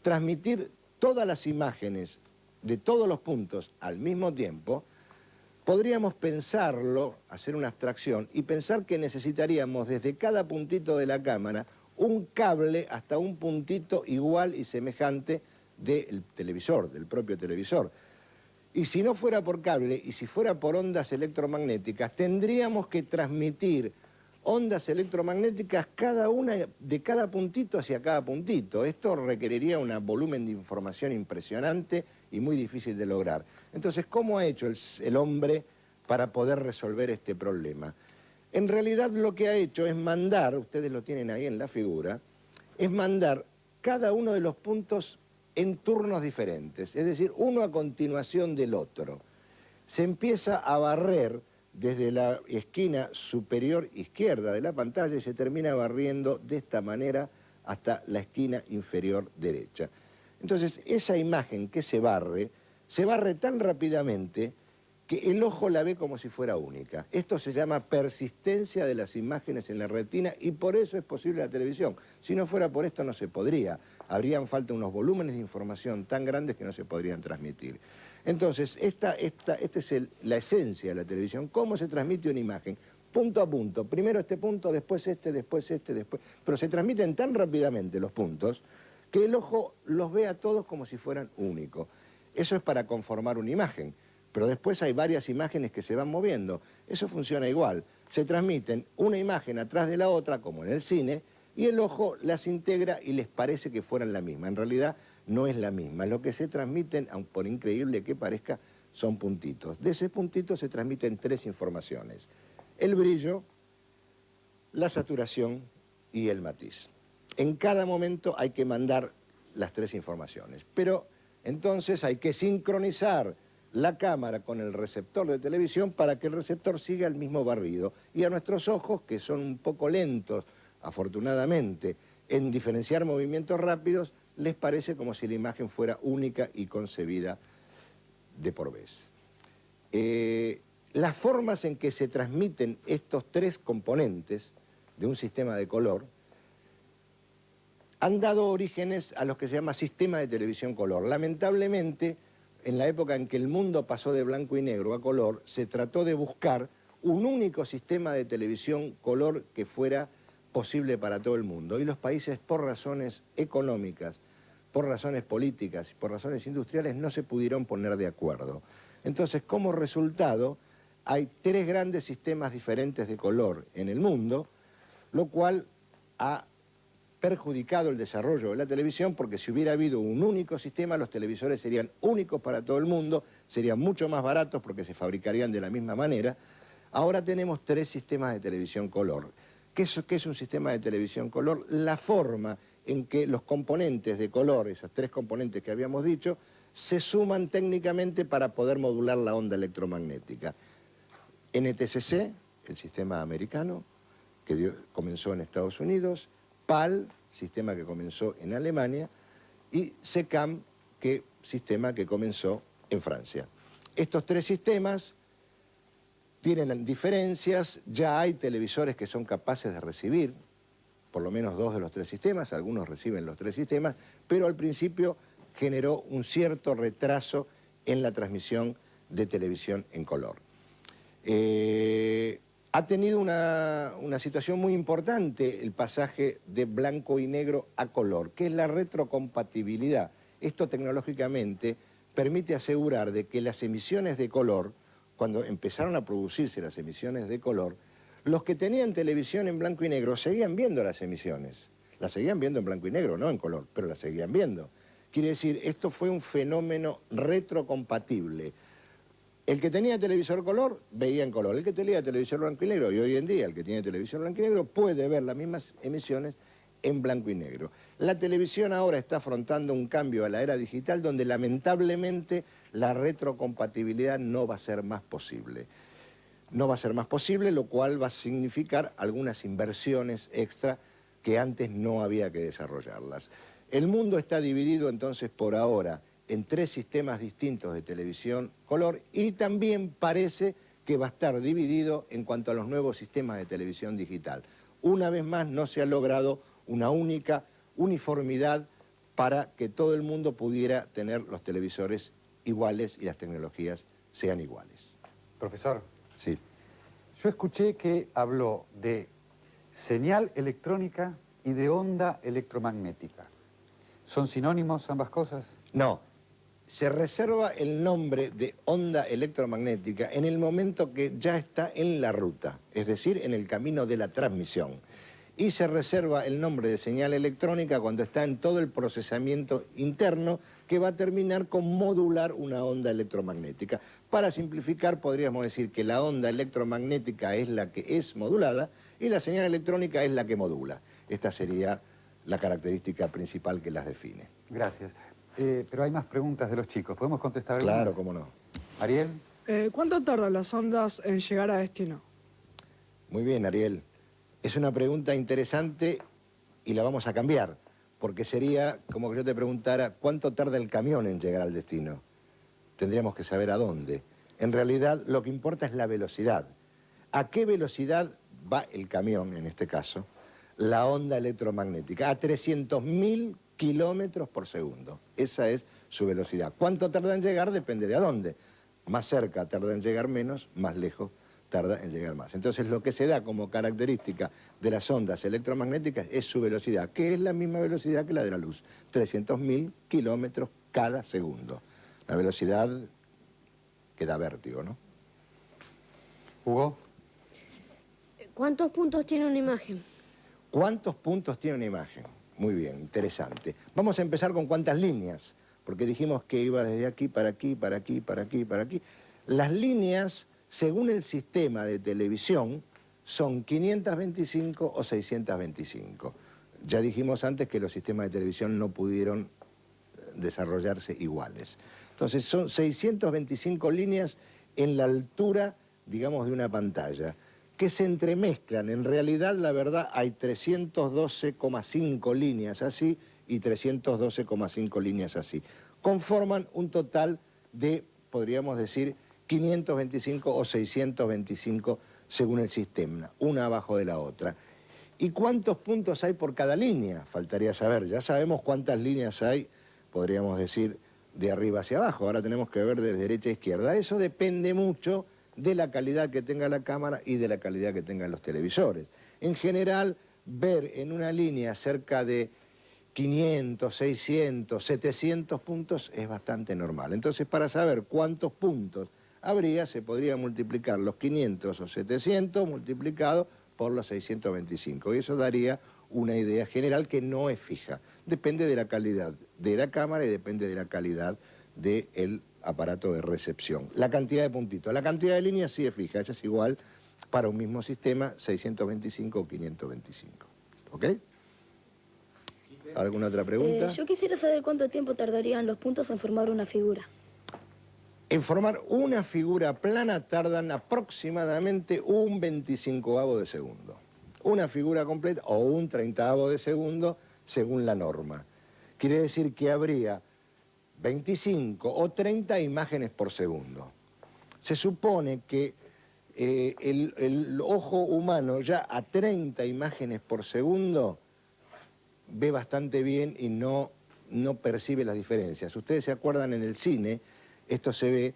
transmitir todas las imágenes de todos los puntos al mismo tiempo, podríamos pensarlo, hacer una abstracción, y pensar que necesitaríamos desde cada puntito de la cámara un cable hasta un puntito igual y semejante del televisor, del propio televisor. Y si no fuera por cable y si fuera por ondas electromagnéticas, tendríamos que transmitir ondas electromagnéticas cada una de cada puntito hacia cada puntito. Esto requeriría un volumen de información impresionante y muy difícil de lograr. Entonces, ¿cómo ha hecho el hombre para poder resolver este problema? En realidad lo que ha hecho es mandar, ustedes lo tienen ahí en la figura, es mandar cada uno de los puntos en turnos diferentes, es decir, uno a continuación del otro. Se empieza a barrer desde la esquina superior izquierda de la pantalla y se termina barriendo de esta manera hasta la esquina inferior derecha. Entonces, esa imagen que se barre tan rápidamente que el ojo la ve como si fuera única. Esto se llama persistencia de las imágenes en la retina y por eso es posible la televisión. Si no fuera por esto no se podría. Habrían falta unos volúmenes de información tan grandes que no se podrían transmitir. Entonces, esta es la esencia de la televisión. ¿Cómo se transmite una imagen? Punto a punto. Primero este punto, después este, después este, después... Pero se transmiten tan rápidamente los puntos que el ojo los ve a todos como si fueran únicos. Eso es para conformar una imagen. Pero después hay varias imágenes que se van moviendo. Eso funciona igual. Se transmiten una imagen atrás de la otra, como en el cine, y el ojo las integra y les parece que fueran la misma. En realidad no es la misma. Lo que se transmiten, aun por increíble que parezca, son puntitos. De ese puntito se transmiten 3 informaciones: el brillo, la saturación y el matiz. En cada momento hay que mandar las 3 informaciones. Pero entonces hay que sincronizar la cámara con el receptor de televisión para que el receptor siga el mismo barrido. Y a nuestros ojos, que son un poco lentos, afortunadamente, en diferenciar movimientos rápidos, les parece como si la imagen fuera única y concebida de por vez. Las formas en que se transmiten estos 3 componentes de un sistema de color han dado orígenes a los que se llama sistema de televisión color. Lamentablemente, en la época en que el mundo pasó de blanco y negro a color, se trató de buscar un único sistema de televisión color que fuera posible para todo el mundo. Y los países, por razones económicas, por razones políticas y por razones industriales, no se pudieron poner de acuerdo. Entonces, como resultado, hay 3 grandes sistemas diferentes de color en el mundo, lo cual ha perjudicado el desarrollo de la televisión, porque si hubiera habido un único sistema, los televisores serían únicos para todo el mundo, serían mucho más baratos porque se fabricarían de la misma manera. Ahora tenemos 3 sistemas de televisión color. ¿Qué es un sistema de televisión color? La forma en que los componentes de color, esos 3 componentes que habíamos dicho, se suman técnicamente para poder modular la onda electromagnética. NTSC, el sistema americano, que comenzó en Estados Unidos; PAL, sistema que comenzó en Alemania; y SECAM, sistema que comenzó en Francia. Estos 3 sistemas tienen diferencias. Ya hay televisores que son capaces de recibir por lo menos 2 de los 3 sistemas, algunos reciben los 3 sistemas, pero al principio generó un cierto retraso en la transmisión de televisión en color. Ha tenido una situación muy importante el pasaje de blanco y negro a color, que es la retrocompatibilidad. Esto tecnológicamente permite asegurar de que las emisiones de color, cuando empezaron a producirse las emisiones de color, los que tenían televisión en blanco y negro seguían viendo las emisiones. Las seguían viendo en blanco y negro, no en color, pero las seguían viendo. Quiere decir, esto fue un fenómeno retrocompatible. El que tenía televisor color, veía en color. El que tenía televisor blanco y negro, y hoy en día el que tiene televisor blanco y negro, puede ver las mismas emisiones en blanco y negro. La televisión ahora está afrontando un cambio a la era digital donde lamentablemente la retrocompatibilidad no va a ser más posible. No va a ser más posible, lo cual va a significar algunas inversiones extra que antes no había que desarrollarlas. El mundo está dividido entonces por ahora en 3 sistemas distintos de televisión color y también parece que va a estar dividido en cuanto a los nuevos sistemas de televisión digital. Una vez más no se ha logrado una única uniformidad para que todo el mundo pudiera tener los televisores iguales y las tecnologías sean iguales. Profesor. Sí. Yo escuché que habló de señal electrónica y de onda electromagnética. ¿Son sinónimos ambas cosas? No. Se reserva el nombre de onda electromagnética en el momento que ya está en la ruta, es decir, en el camino de la transmisión. Y se reserva el nombre de señal electrónica cuando está en todo el procesamiento interno que va a terminar con modular una onda electromagnética. Para simplificar, podríamos decir que la onda electromagnética es la que es modulada y la señal electrónica es la que modula. Esta sería la característica principal que las define. Gracias. Pero hay más preguntas de los chicos. ¿Podemos contestar algunas? Claro, cómo no. Ariel. ¿Cuánto tardan las ondas en llegar a destino? Muy bien, Ariel. Es una pregunta interesante y la vamos a cambiar, porque sería como que yo te preguntara ¿cuánto tarda el camión en llegar al destino? Tendríamos que saber a dónde. En realidad, lo que importa es la velocidad. ¿A qué velocidad va el camión, en este caso? La onda electromagnética. A 300.000 kilómetros por segundo. Esa es su velocidad. ¿Cuánto tarda en llegar? Depende de a dónde. Más cerca tarda en llegar menos, más lejos tarda en llegar más. Entonces lo que se da como característica de las ondas electromagnéticas es su velocidad, que es la misma velocidad que la de la luz. 300.000 kilómetros cada segundo. La velocidad que da vértigo, ¿no? Hugo. ¿Cuántos puntos tiene una imagen? ¿Cuántos puntos tiene una imagen? Muy bien, interesante. Vamos a empezar con cuántas líneas, porque dijimos que iba desde aquí para aquí, para aquí, para aquí, para aquí. Las líneas, según el sistema de televisión, son 525 o 625. Ya dijimos antes que los sistemas de televisión no pudieron desarrollarse iguales. Entonces son 625 líneas en la altura, digamos, de una pantalla, que se entremezclan. En realidad, la verdad, hay 312,5 líneas así y 312,5 líneas así. Conforman un total de, podríamos decir, 525 o 625 según el sistema, una abajo de la otra. ¿Y cuántos puntos hay por cada línea? Faltaría saber. Ya sabemos cuántas líneas hay, podríamos decir, de arriba hacia abajo. Ahora tenemos que ver de derecha a izquierda. Eso depende mucho de la calidad que tenga la cámara y de la calidad que tengan los televisores. En general, ver en una línea cerca de 500, 600, 700 puntos es bastante normal. Entonces, para saber cuántos puntos habría, se podría multiplicar los 500 o 700 multiplicado por los 625. Y eso daría una idea general que no es fija. Depende de la calidad de la cámara y depende de la calidad del aparato de recepción. La cantidad de puntitos. La cantidad de líneas sí es fija. Esa es igual para un mismo sistema, 625 o 525. ¿Ok? ¿Alguna otra pregunta? Yo quisiera saber cuánto tiempo tardarían los puntos en formar una figura. En formar una figura plana tardan aproximadamente un 25avo de segundo. Una figura completa o un 30avo de segundo según la norma. Quiere decir que habría 25 o 30 imágenes por segundo. Se supone que el ojo humano ya a 30 imágenes por segundo ve bastante bien y no percibe las diferencias. Ustedes se acuerdan en el cine, esto se ve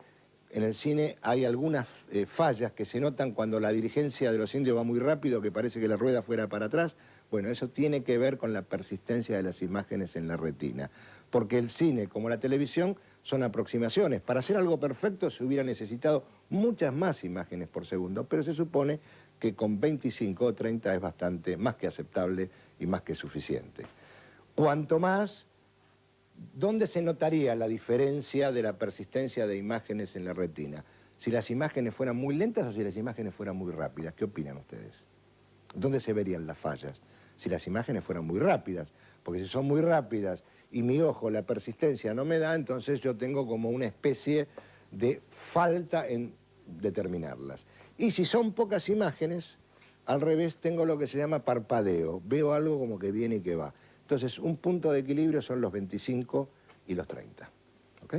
en el cine hay algunas fallas que se notan cuando la dirigencia de los indios va muy rápido, que parece que la rueda fuera para atrás. Bueno, eso tiene que ver con la persistencia de las imágenes en la retina. Porque el cine, como la televisión, son aproximaciones. Para hacer algo perfecto se hubiera necesitado muchas más imágenes por segundo, pero se supone que con 25 o 30 es bastante, más que aceptable y más que suficiente. Cuanto más, ¿dónde se notaría la diferencia de la persistencia de imágenes en la retina? Si las imágenes fueran muy lentas o si las imágenes fueran muy rápidas. ¿Qué opinan ustedes? ¿Dónde se verían las fallas? Si las imágenes fueran muy rápidas. Porque si son muy rápidas y mi ojo, la persistencia no me da, entonces yo tengo como una especie de falta en determinarlas. Y si son pocas imágenes, al revés, tengo lo que se llama parpadeo. Veo algo como que viene y que va. Entonces, un punto de equilibrio son los 25 y los 30. ¿Ok?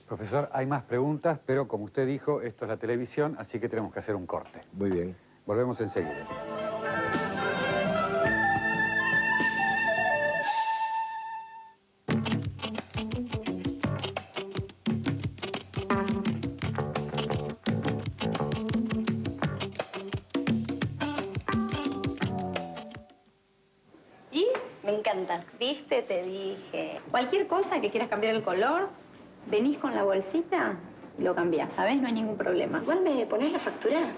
Profesor, hay más preguntas, pero como usted dijo, esto es la televisión, así que tenemos que hacer un corte. Muy bien. Volvemos enseguida. ¿Y? Me encanta. ¿Viste? Te dije. Cualquier cosa que quieras cambiar el color, venís con la bolsita y lo cambiás, ¿sabes? No hay ningún problema. Igual me ponés la factura.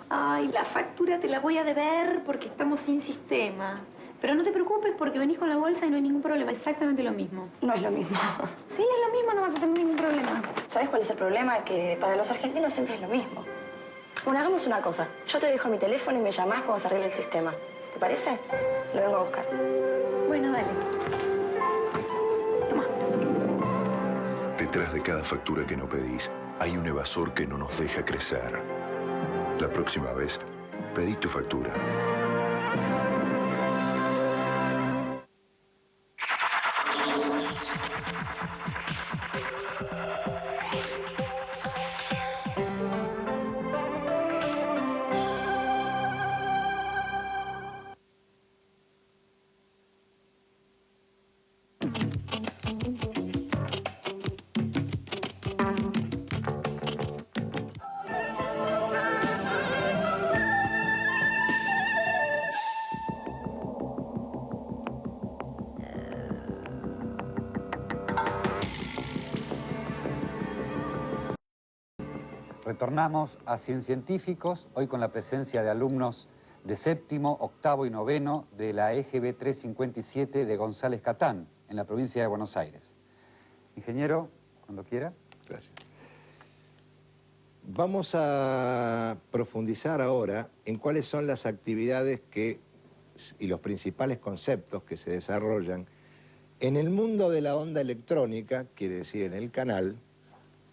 Ay, la factura te la voy a deber porque estamos sin sistema. Pero no te preocupes porque venís con la bolsa y no hay ningún problema. Es exactamente lo mismo. No es lo mismo. Sí, es lo mismo, no vas a tener ningún problema. ¿Sabes cuál es el problema? Que para los argentinos siempre es lo mismo. Bueno, hagamos una cosa. Yo te dejo mi teléfono y me llamás cuando se arregle el sistema. ¿Te parece? Lo vengo a buscar. Bueno, dale. Detrás de cada factura que no pedís, hay un evasor que no nos deja crecer. La próxima vez, pedí tu factura. Retornamos a Científicos, hoy con la presencia de alumnos de séptimo, octavo y noveno de la EGB 357 de González Catán, en la provincia de Buenos Aires. Ingeniero, cuando quiera. Gracias. Vamos a profundizar ahora en cuáles son las actividades y los principales conceptos que se desarrollan en el mundo de la onda electrónica, quiere decir en el canal,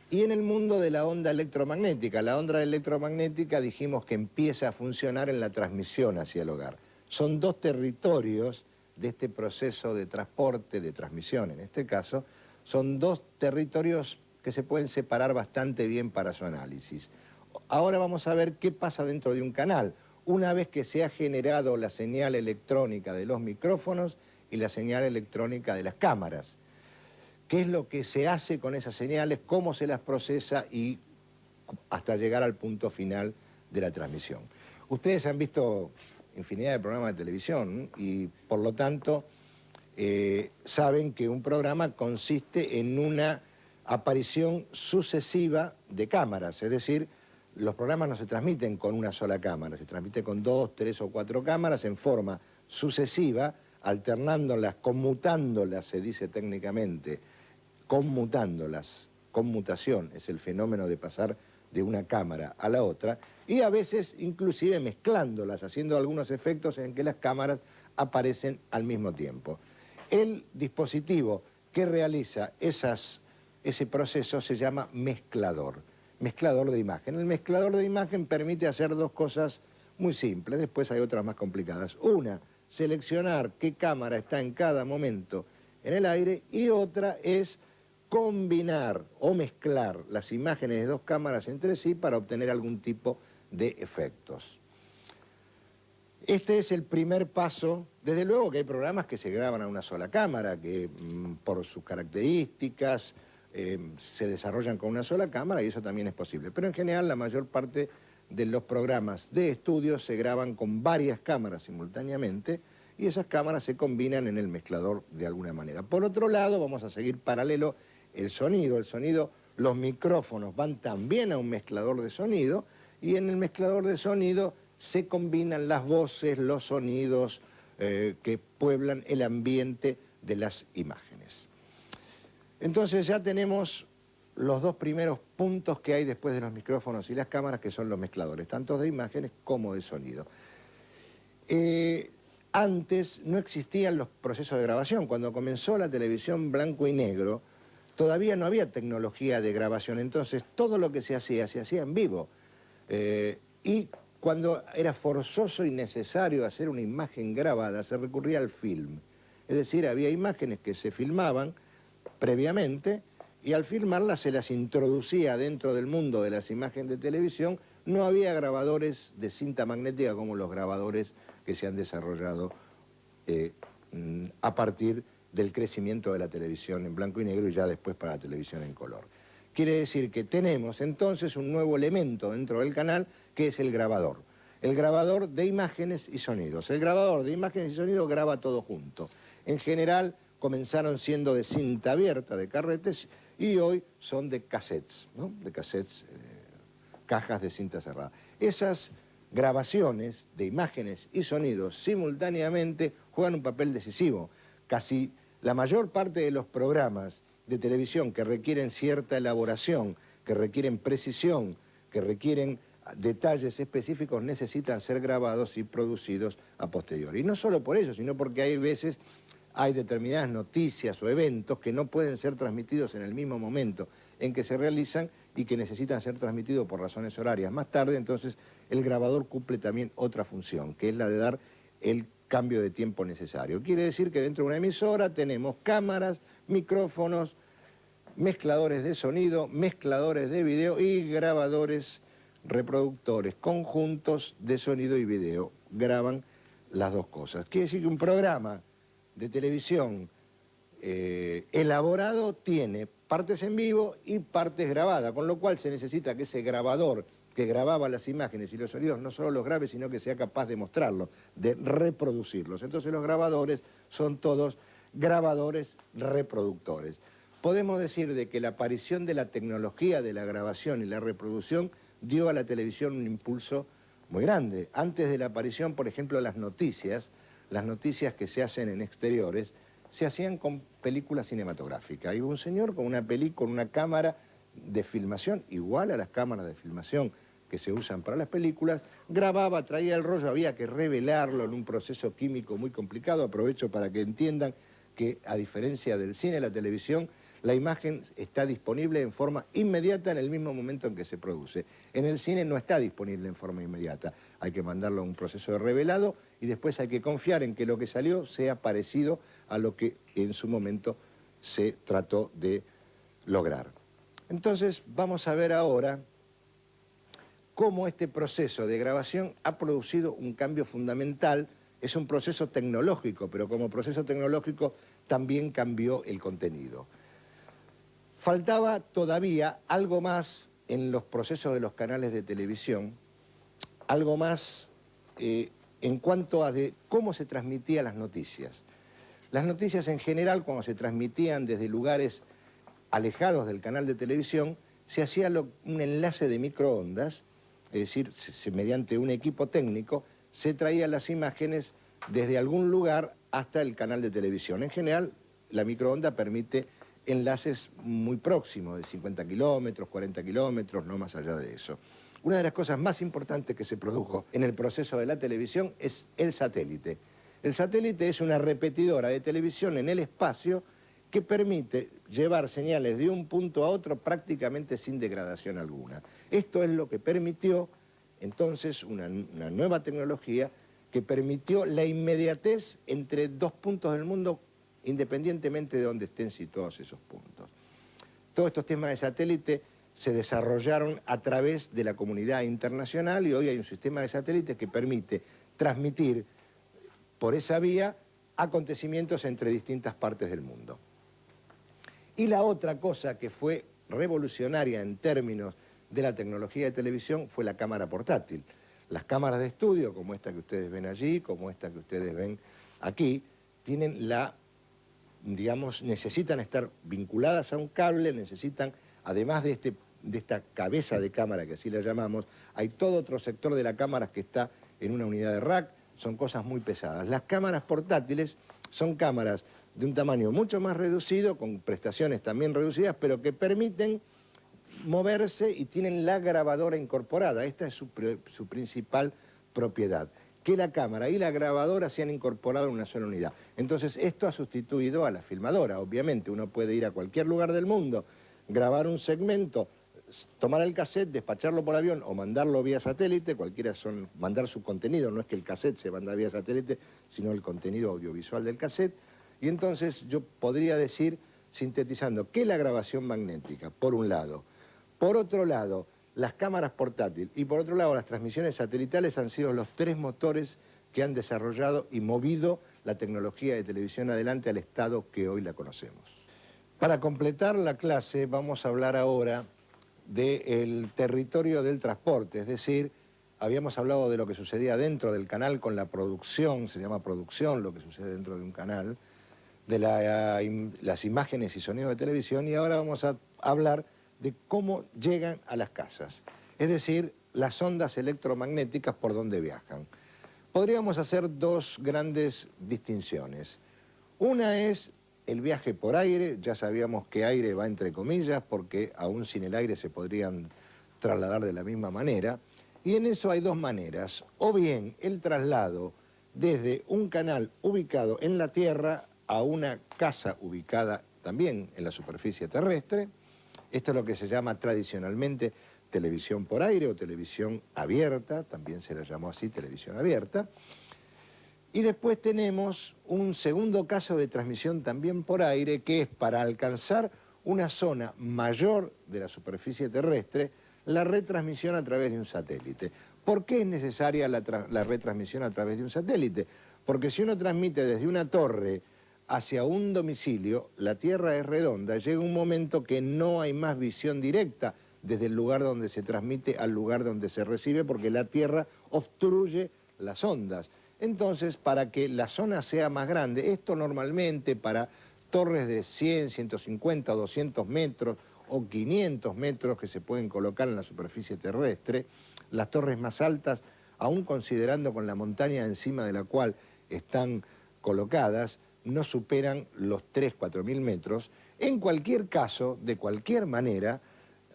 y en el mundo de la onda electromagnética. La onda electromagnética dijimos que empieza a funcionar en la transmisión hacia el hogar. Son dos territorios de este proceso de transporte, de transmisión en este caso, son dos territorios que se pueden separar bastante bien para su análisis. Ahora vamos a ver qué pasa dentro de un canal, una vez que se ha generado la señal electrónica de los micrófonos y la señal electrónica de las cámaras. ¿Qué es lo que se hace con esas señales? ¿Cómo se las procesa? Y hasta llegar al punto final de la transmisión. Ustedes han visto infinidad de programas de televisión y por lo tanto saben que un programa consiste en una aparición sucesiva de cámaras, es decir, los programas no se transmiten con una sola cámara, se transmite con 2, 3 o 4 cámaras en forma sucesiva, alternándolas, conmutándolas, se dice técnicamente, conmutándolas. Conmutación es el fenómeno de pasar de una cámara a la otra, y a veces inclusive mezclándolas, haciendo algunos efectos en que las cámaras aparecen al mismo tiempo. El dispositivo que realiza ese proceso se llama mezclador de imagen. El mezclador de imagen permite hacer dos cosas muy simples, después hay otras más complicadas. Una, seleccionar qué cámara está en cada momento en el aire, y otra es combinar o mezclar las imágenes de dos cámaras entre sí para obtener algún tipo de efectos. Este es el primer paso. Desde luego que hay programas que se graban a una sola cámara, que por sus características se desarrollan con una sola cámara y eso también es posible. Pero en general la mayor parte de los programas de estudio se graban con varias cámaras simultáneamente y esas cámaras se combinan en el mezclador de alguna manera. Por otro lado, vamos a seguir paralelo el sonido. Los micrófonos van también a un mezclador de sonido y en el mezclador de sonido se combinan las voces, los sonidos que pueblan el ambiente de las imágenes. Entonces ya tenemos los dos primeros puntos que hay después de los micrófonos y las cámaras, que son los mezcladores, tanto de imágenes como de sonido. Antes no existían los procesos de grabación. Cuando comenzó la televisión blanco y negro, todavía no había tecnología de grabación, entonces todo lo que se hacía en vivo. Y cuando era forzoso y necesario hacer una imagen grabada, se recurría al film. Es decir, había imágenes que se filmaban previamente y al filmarlas se las introducía dentro del mundo de las imágenes de televisión. No había grabadores de cinta magnética como los grabadores que se han desarrollado a partir del crecimiento de la televisión en blanco y negro y ya después para la televisión en color. Quiere decir que tenemos entonces un nuevo elemento dentro del canal que es el grabador de imágenes y sonidos. El grabador de imágenes y sonidos graba todo junto. En general comenzaron siendo de cinta abierta, de carretes, y hoy son de cassettes, ¿no? De cassettes, cajas de cinta cerrada. Esas grabaciones de imágenes y sonidos simultáneamente juegan un papel decisivo. Casi la mayor parte de los programas de televisión que requieren cierta elaboración, que requieren precisión, que requieren detalles específicos, necesitan ser grabados y producidos a posteriori. Y no solo por ello, sino porque hay determinadas noticias o eventos que no pueden ser transmitidos en el mismo momento en que se realizan y que necesitan ser transmitidos por razones horarias más tarde. Entonces el grabador cumple también otra función, que es la de dar el cambio de tiempo necesario. Quiere decir que dentro de una emisora tenemos cámaras, micrófonos, mezcladores de sonido, mezcladores de video y grabadores reproductores, conjuntos de sonido y video. Graban las dos cosas. Quiere decir que un programa de televisión elaborado tiene partes en vivo y partes grabadas, con lo cual se necesita que ese grabador que grababa las imágenes y los sonidos no solo los grabe, sino que sea capaz de mostrarlos, de reproducirlos. Entonces los grabadores son todos grabadores reproductores. Podemos decir de que la aparición de la tecnología de la grabación y la reproducción dio a la televisión un impulso muy grande. Antes de la aparición, por ejemplo, las noticias que se hacen en exteriores, se hacían con películas cinematográficas. Iba un señor con una cámara de filmación, igual a las cámaras de filmación que se usan para las películas, grababa, traía el rollo, había que revelarlo en un proceso químico muy complicado. Aprovecho para que entiendan que, a diferencia del cine y la televisión, la imagen está disponible en forma inmediata en el mismo momento en que se produce. En el cine no está disponible en forma inmediata. Hay que mandarlo a un proceso de revelado y después hay que confiar en que lo que salió sea parecido a lo que en su momento se trató de lograr. Entonces vamos a ver ahora cómo este proceso de grabación ha producido un cambio fundamental. Es un proceso tecnológico, pero como proceso tecnológico también cambió el contenido. Faltaba todavía algo más en los procesos de los canales de televisión, algo más en cuanto a cómo se transmitían las noticias. Las noticias en general, cuando se transmitían desde lugares alejados del canal de televisión, se hacía un enlace de microondas, es decir, mediante un equipo técnico, se traían las imágenes desde algún lugar hasta el canal de televisión. En general, la microonda permite enlaces muy próximos, de 50 kilómetros, 40 kilómetros, no más allá de eso. Una de las cosas más importantes que se produjo en el proceso de la televisión es el satélite. El satélite es una repetidora de televisión en el espacio que permite llevar señales de un punto a otro prácticamente sin degradación alguna. Esto es lo que permitió, entonces, una nueva tecnología que permitió la inmediatez entre dos puntos del mundo independientemente de donde estén situados esos puntos. Todos estos temas de satélite se desarrollaron a través de la comunidad internacional y hoy hay un sistema de satélites que permite transmitir por esa vía acontecimientos entre distintas partes del mundo. Y la otra cosa que fue revolucionaria en términos de la tecnología de televisión fue la cámara portátil. Las cámaras de estudio, como esta que ustedes ven allí, como esta que ustedes ven aquí, tienen digamos, necesitan estar vinculadas a un cable, necesitan, además de esta cabeza de cámara, que así la llamamos, hay todo otro sector de la cámara que está en una unidad de rack, son cosas muy pesadas. Las cámaras portátiles son cámaras de un tamaño mucho más reducido, con prestaciones también reducidas, pero que permiten moverse y tienen la grabadora incorporada. Esta es su principal propiedad, que la cámara y la grabadora se han incorporado en una sola unidad. Entonces, esto ha sustituido a la filmadora. Obviamente, uno puede ir a cualquier lugar del mundo, grabar un segmento, tomar el cassette, despacharlo por avión o mandarlo vía satélite, cualquiera son mandar su contenido, no es que el cassette se manda vía satélite, sino el contenido audiovisual del cassette. Y entonces yo podría decir, sintetizando, que la grabación magnética, por un lado, por otro lado, las cámaras portátiles y por otro lado las transmisiones satelitales han sido los tres motores que han desarrollado y movido la tecnología de televisión adelante al estado que hoy la conocemos. Para completar la clase vamos a hablar ahora del territorio del transporte, es decir, habíamos hablado de lo que sucedía dentro del canal con la producción, se llama producción lo que sucede dentro de un canal, de las imágenes y sonidos de televisión, y ahora vamos a hablar de cómo llegan a las casas, es decir, las ondas electromagnéticas por donde viajan. Podríamos hacer dos grandes distinciones. Una es el viaje por aire, ya sabíamos que aire va entre comillas, porque aún sin el aire se podrían trasladar de la misma manera, y en eso hay dos maneras, o bien el traslado desde un canal ubicado en la Tierra a una casa ubicada también en la superficie terrestre. Esto es lo que se llama tradicionalmente televisión por aire o televisión abierta, también se la llamó así, televisión abierta. Y después tenemos un segundo caso de transmisión también por aire, que es para alcanzar una zona mayor de la superficie terrestre, la retransmisión a través de un satélite. ¿Por qué es necesaria la retransmisión a través de un satélite? Porque si uno transmite desde una torre hacia un domicilio, la Tierra es redonda, llega un momento que no hay más visión directa desde el lugar donde se transmite al lugar donde se recibe, porque la Tierra obstruye las ondas. Entonces, para que la zona sea más grande, esto normalmente para torres de 100, 150 o 200 metros o 500 metros que se pueden colocar en la superficie terrestre, las torres más altas, aún considerando con la montaña encima de la cual están colocadas, no superan los 3.000, 4.000 metros. En cualquier caso, de cualquier manera,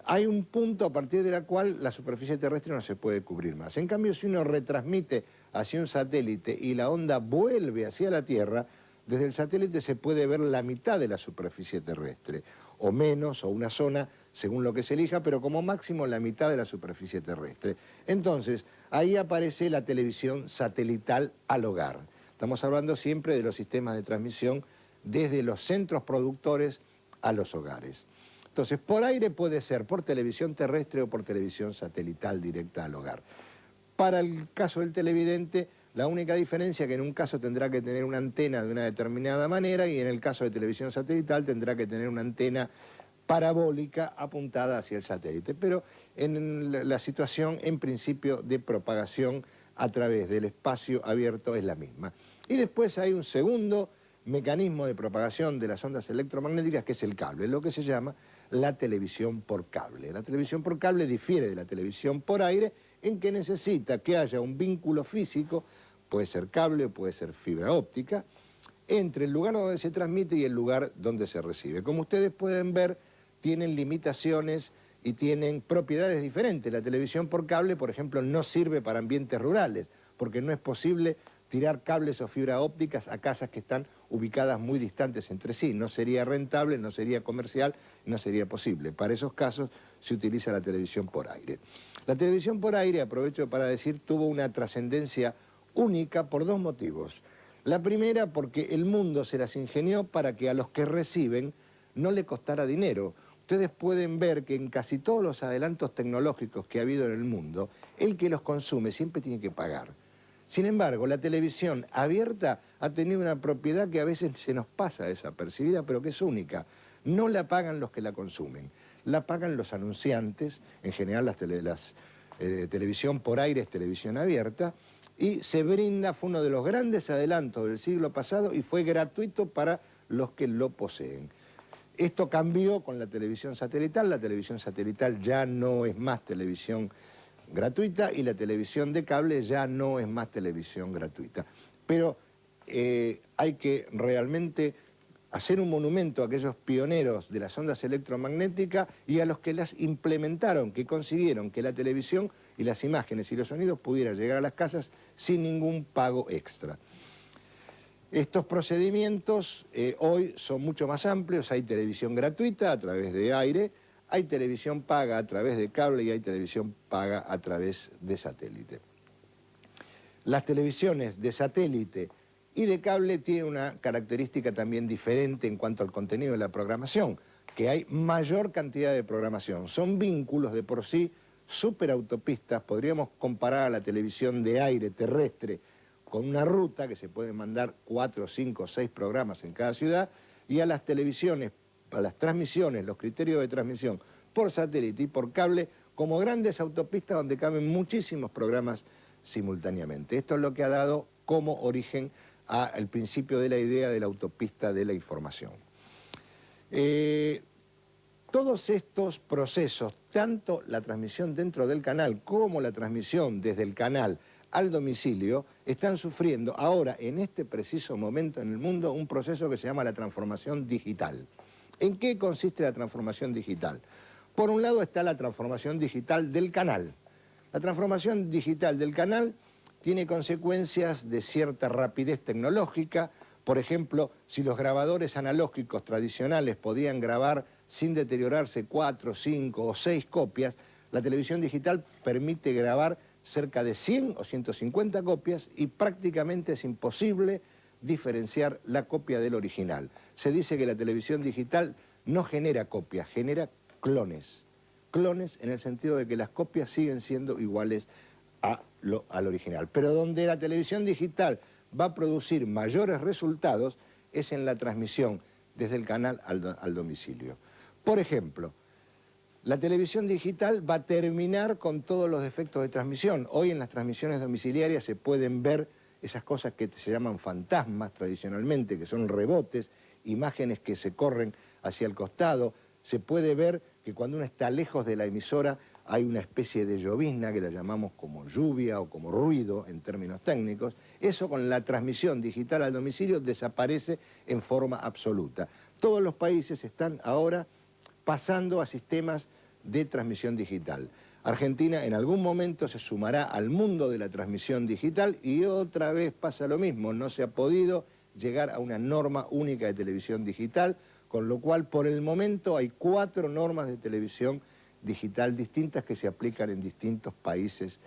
hay un punto a partir de la cual la superficie terrestre no se puede cubrir más. En cambio, si uno retransmite hacia un satélite y la onda vuelve hacia la Tierra, desde el satélite se puede ver la mitad de la superficie terrestre, o menos, o una zona, según lo que se elija, pero como máximo la mitad de la superficie terrestre. Entonces, ahí aparece la televisión satelital al hogar. Estamos hablando siempre de los sistemas de transmisión desde los centros productores a los hogares. Entonces, por aire puede ser por televisión terrestre o por televisión satelital directa al hogar. Para el caso del televidente, la única diferencia es que en un caso tendrá que tener una antena de una determinada manera y en el caso de televisión satelital tendrá que tener una antena parabólica apuntada hacia el satélite. Pero en la situación, en principio, de propagación a través del espacio abierto es la misma. Y después hay un segundo mecanismo de propagación de las ondas electromagnéticas, que es el cable, lo que se llama la televisión por cable. La televisión por cable difiere de la televisión por aire en que necesita que haya un vínculo físico, puede ser cable o puede ser fibra óptica, entre el lugar donde se transmite y el lugar donde se recibe. Como ustedes pueden ver, tienen limitaciones y tienen propiedades diferentes. La televisión por cable, por ejemplo, no sirve para ambientes rurales, porque no es posible tirar cables o fibra ópticas a casas que están ubicadas muy distantes entre sí. No sería rentable, no sería comercial, no sería posible. Para esos casos se utiliza la televisión por aire. La televisión por aire, aprovecho para decir, tuvo una trascendencia única por dos motivos. La primera, porque el mundo se las ingenió para que a los que reciben no le costara dinero. Ustedes pueden ver que en casi todos los adelantos tecnológicos que ha habido en el mundo, el que los consume siempre tiene que pagar. Sin embargo, la televisión abierta ha tenido una propiedad que a veces se nos pasa desapercibida, pero que es única. no la pagan los que la consumen, la pagan los anunciantes, en general televisión por aire es televisión abierta, y se brinda, fue uno de los grandes adelantos del siglo pasado y fue gratuito para los que lo poseen. Esto cambió con la televisión satelital ya no es más televisión gratuita y la televisión de cable ya no es más televisión gratuita. Pero hay que realmente hacer un monumento a aquellos pioneros de las ondas electromagnéticas y a los que las implementaron, que consiguieron que la televisión y las imágenes y los sonidos pudieran llegar a las casas sin ningún pago extra. Estos procedimientos hoy son mucho más amplios, hay televisión gratuita a través de aire, hay televisión paga a través de cable y hay televisión paga a través de satélite. Las televisiones de satélite y de cable tienen una característica también diferente en cuanto al contenido de la programación, que hay mayor cantidad de programación. Son vínculos de por sí superautopistas, podríamos comparar a la televisión de aire terrestre con una ruta que se pueden mandar 4, 5, 6 programas en cada ciudad, y a las televisiones, a las transmisiones, los criterios de transmisión por satélite y por cable, como grandes autopistas donde caben muchísimos programas simultáneamente. Esto es lo que ha dado como origen al principio de la idea de la autopista de la información. Todos estos procesos, tanto la transmisión dentro del canal como la transmisión desde el canal al domicilio, están sufriendo ahora, en este preciso momento en el mundo, un proceso que se llama la transformación digital. ¿En qué consiste la transformación digital? Por un lado está la transformación digital del canal. La transformación digital del canal tiene consecuencias de cierta rapidez tecnológica. Por ejemplo, si los grabadores analógicos tradicionales podían grabar sin deteriorarse 4, 5 o 6 copias, la televisión digital permite grabar cerca de 100 o 150 copias y prácticamente es imposible diferenciar la copia del original. Se dice que la televisión digital no genera copias, genera clones. Clones en el sentido de que las copias siguen siendo iguales al original. Pero donde la televisión digital va a producir mayores resultados es en la transmisión desde el canal al domicilio. Por ejemplo, la televisión digital va a terminar con todos los defectos de transmisión. Hoy en las transmisiones domiciliarias se pueden ver esas cosas que se llaman fantasmas tradicionalmente, que son rebotes, imágenes que se corren hacia el costado. Se puede ver que cuando uno está lejos de la emisora hay una especie de llovizna que la llamamos como lluvia o como ruido en términos técnicos. Eso con la transmisión digital al domicilio desaparece en forma absoluta. Todos los países están ahora pasando a sistemas de transmisión digital. Argentina en algún momento se sumará al mundo de la transmisión digital y otra vez pasa lo mismo, no se ha podido llegar a una norma única de televisión digital, con lo cual por el momento hay 4 normas de televisión digital distintas que se aplican en distintos países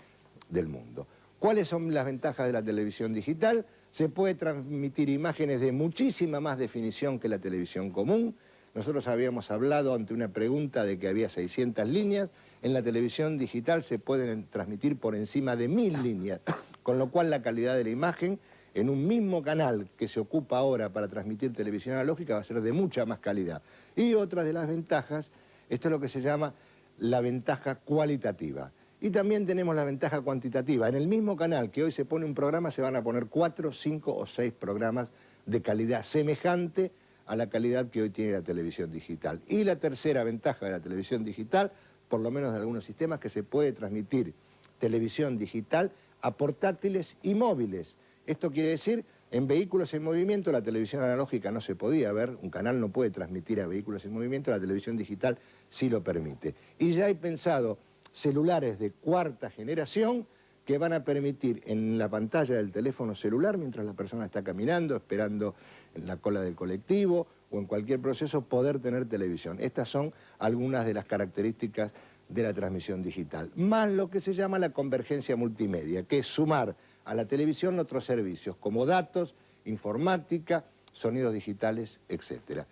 del mundo. ¿Cuáles son las ventajas de la televisión digital? Se puede transmitir imágenes de muchísima más definición que la televisión común. Nosotros habíamos hablado ante una pregunta de que había 600 líneas. En la televisión digital se pueden transmitir por encima de 1000 líneas, con lo cual la calidad de la imagen en un mismo canal que se ocupa ahora para transmitir televisión analógica va a ser de mucha más calidad. Y otra de las ventajas, esto es lo que se llama la ventaja cualitativa. Y también tenemos la ventaja cuantitativa. En el mismo canal que hoy se pone un programa se van a poner 4, 5 o 6 programas de calidad semejante a la calidad que hoy tiene la televisión digital. Y la tercera ventaja de la televisión digital, por lo menos de algunos sistemas, que se puede transmitir televisión digital a portátiles y móviles. Esto quiere decir, en vehículos en movimiento la televisión analógica no se podía ver, un canal no puede transmitir a vehículos en movimiento, la televisión digital sí lo permite. Y ya hay pensado celulares de 4ª generación que van a permitir en la pantalla del teléfono celular, mientras la persona está caminando, esperando en la cola del colectivo o en cualquier proceso, poder tener televisión. Estas son algunas de las características de la transmisión digital. Más lo que se llama la convergencia multimedia, que es sumar a la televisión otros servicios, como datos, informática, sonidos digitales, etc.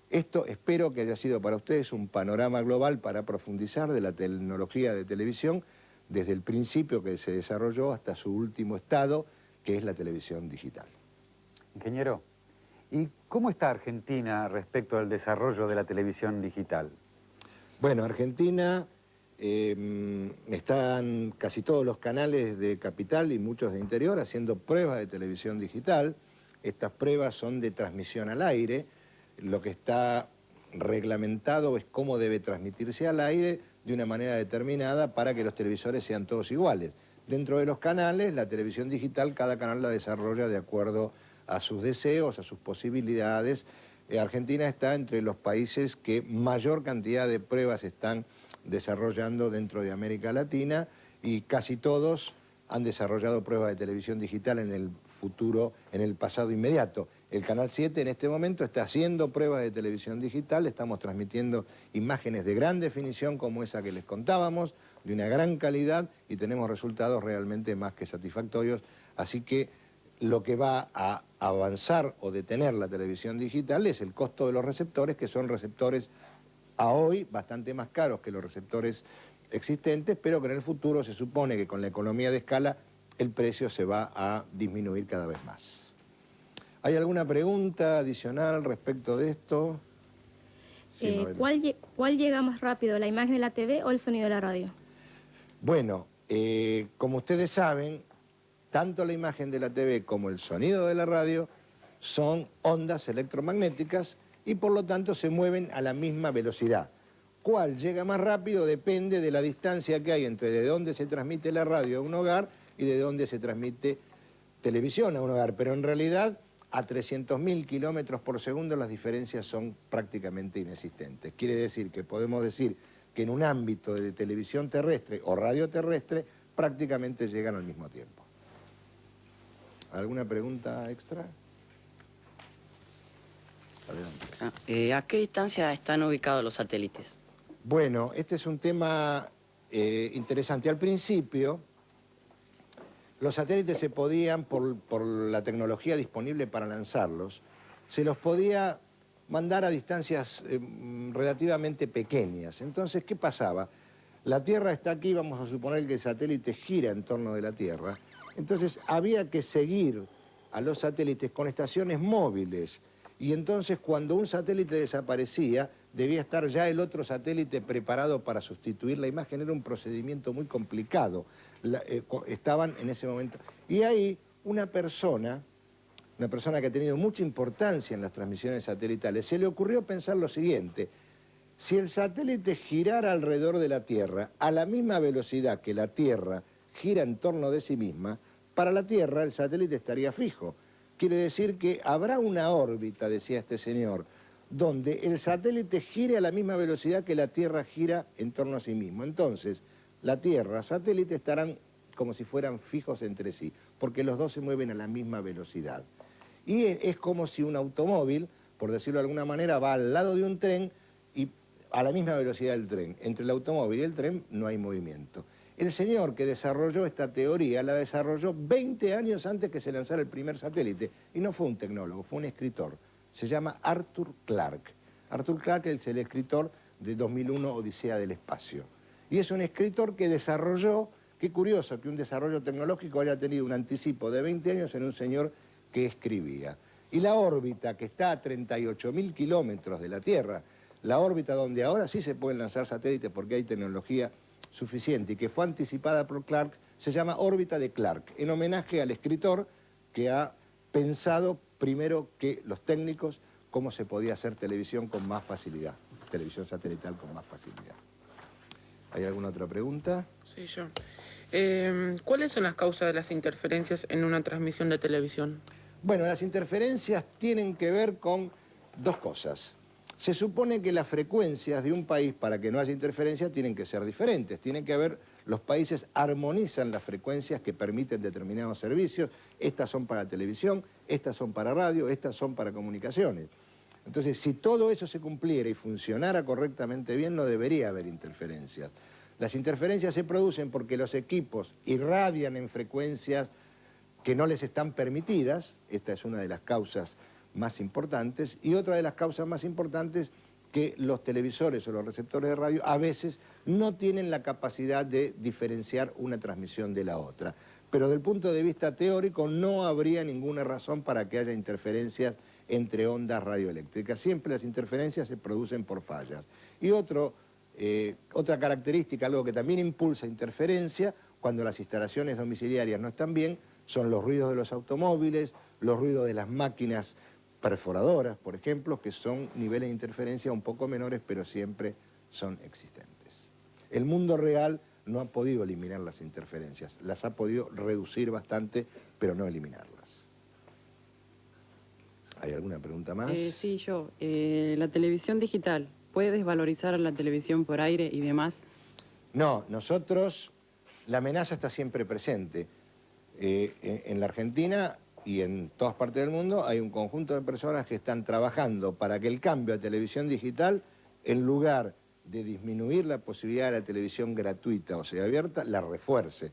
Esto espero que haya sido para ustedes un panorama global para profundizar de la tecnología de televisión desde el principio que se desarrolló hasta su último estado, que es la televisión digital. Ingeniero, ¿Y cómo está Argentina respecto al desarrollo de la televisión digital? Bueno, Argentina están casi todos los canales de capital y muchos de interior haciendo pruebas de televisión digital. Estas pruebas son de transmisión al aire. Lo que está reglamentado es cómo debe transmitirse al aire de una manera determinada para que los televisores sean todos iguales. Dentro de los canales, la televisión digital, cada canal la desarrolla de acuerdo a sus deseos, a sus posibilidades. Argentina está entre los países que mayor cantidad de pruebas están desarrollando dentro de América Latina y casi todos han desarrollado pruebas de televisión digital en el futuro, en el pasado inmediato. El Canal 7 en este momento está haciendo pruebas de televisión digital, estamos transmitiendo imágenes de gran definición como esa que les contábamos, de una gran calidad y tenemos resultados realmente más que satisfactorios, así que lo que va a avanzar o detener la televisión digital es el costo de los receptores, que son receptores a hoy bastante más caros que los receptores existentes, pero que en el futuro se supone que con la economía de escala el precio se va a disminuir cada vez más. ¿Hay alguna pregunta adicional respecto de esto? Sí, ¿Cuál llega más rápido, la imagen de la TV o el sonido de la radio? Bueno, como ustedes saben, tanto la imagen de la TV como el sonido de la radio son ondas electromagnéticas y por lo tanto se mueven a la misma velocidad. ¿Cuál llega más rápido? Depende de la distancia que hay entre de dónde se transmite la radio a un hogar y de dónde se transmite televisión a un hogar, pero en realidad a 300.000 kilómetros por segundo las diferencias son prácticamente inexistentes. Quiere decir que podemos decir que en un ámbito de televisión terrestre o radio terrestre prácticamente llegan al mismo tiempo. ¿Alguna pregunta extra? Adelante. ¿A qué distancia están ubicados los satélites? Bueno, este es un tema interesante. Al principio, los satélites se podían, por la tecnología disponible para lanzarlos, se los podía mandar a distancias relativamente pequeñas. Entonces, ¿qué pasaba? La Tierra está aquí, vamos a suponer que el satélite gira en torno de la Tierra. Entonces, había que seguir a los satélites con estaciones móviles. Y entonces, cuando un satélite desaparecía, debía estar ya el otro satélite preparado para sustituir la imagen. Era un procedimiento muy complicado. Estaban en ese momento. Y ahí una persona que ha tenido mucha importancia en las transmisiones satelitales, se le ocurrió pensar lo siguiente: si el satélite girara alrededor de la Tierra a la misma velocidad que la Tierra gira en torno de sí misma, para la Tierra el satélite estaría fijo. Quiere decir que habrá una órbita, decía este señor, donde el satélite gire a la misma velocidad que la Tierra gira en torno a sí mismo. Entonces, la Tierra, satélite estarán como si fueran fijos entre sí, porque los dos se mueven a la misma velocidad. Y es como si un automóvil, por decirlo de alguna manera, va al lado de un tren y a la misma velocidad del tren. Entre el automóvil y el tren no hay movimiento. El señor que desarrolló esta teoría la desarrolló 20 años antes que se lanzara el primer satélite. Y no fue un tecnólogo, fue un escritor. Se llama Arthur Clarke. Arthur Clarke es el escritor de 2001, Odisea del Espacio. Y es un escritor que desarrolló, qué curioso que un desarrollo tecnológico haya tenido un anticipo de 20 años en un señor que escribía. Y la órbita que está a 38.000 kilómetros de la Tierra, la órbita donde ahora sí se pueden lanzar satélites porque hay tecnología suficiente y que fue anticipada por Clarke, se llama órbita de Clarke, en homenaje al escritor que ha pensado primero que los técnicos cómo se podía hacer televisión con más facilidad, televisión satelital con más facilidad. ¿Hay alguna otra pregunta? Sí, yo. ¿Cuáles son las causas de las interferencias en una transmisión de televisión? Bueno, las interferencias tienen que ver con dos cosas. Se supone que las frecuencias de un país, para que no haya interferencia, tienen que ser diferentes. Tienen que haber, los países armonizan las frecuencias que permiten determinados servicios. Estas son para televisión, estas son para radio, estas son para comunicaciones. Entonces, si todo eso se cumpliera y funcionara correctamente bien, no debería haber interferencias. Las interferencias se producen porque los equipos irradian en frecuencias que no les están permitidas. Esta es una de las causas más importantes, y otra de las causas más importantes, que los televisores o los receptores de radio a veces no tienen la capacidad de diferenciar una transmisión de la otra. Pero desde el punto de vista teórico no habría ninguna razón para que haya interferencias entre ondas radioeléctricas. Siempre las interferencias se producen por fallas. Y otra característica, algo que también impulsa interferencia, cuando las instalaciones domiciliarias no están bien, son los ruidos de los automóviles, los ruidos de las máquinas perforadoras, por ejemplo, que son niveles de interferencia un poco menores, pero siempre son existentes. El mundo real no ha podido eliminar las interferencias, las ha podido reducir bastante, pero no eliminarlas. ¿Hay alguna pregunta más? Sí, yo. La televisión digital, ¿puede desvalorizar a la televisión por aire y demás? No, nosotros, la amenaza está siempre presente. En la Argentina y en todas partes del mundo hay un conjunto de personas que están trabajando para que el cambio a televisión digital, en lugar de disminuir la posibilidad de la televisión gratuita, o sea, abierta, la refuerce.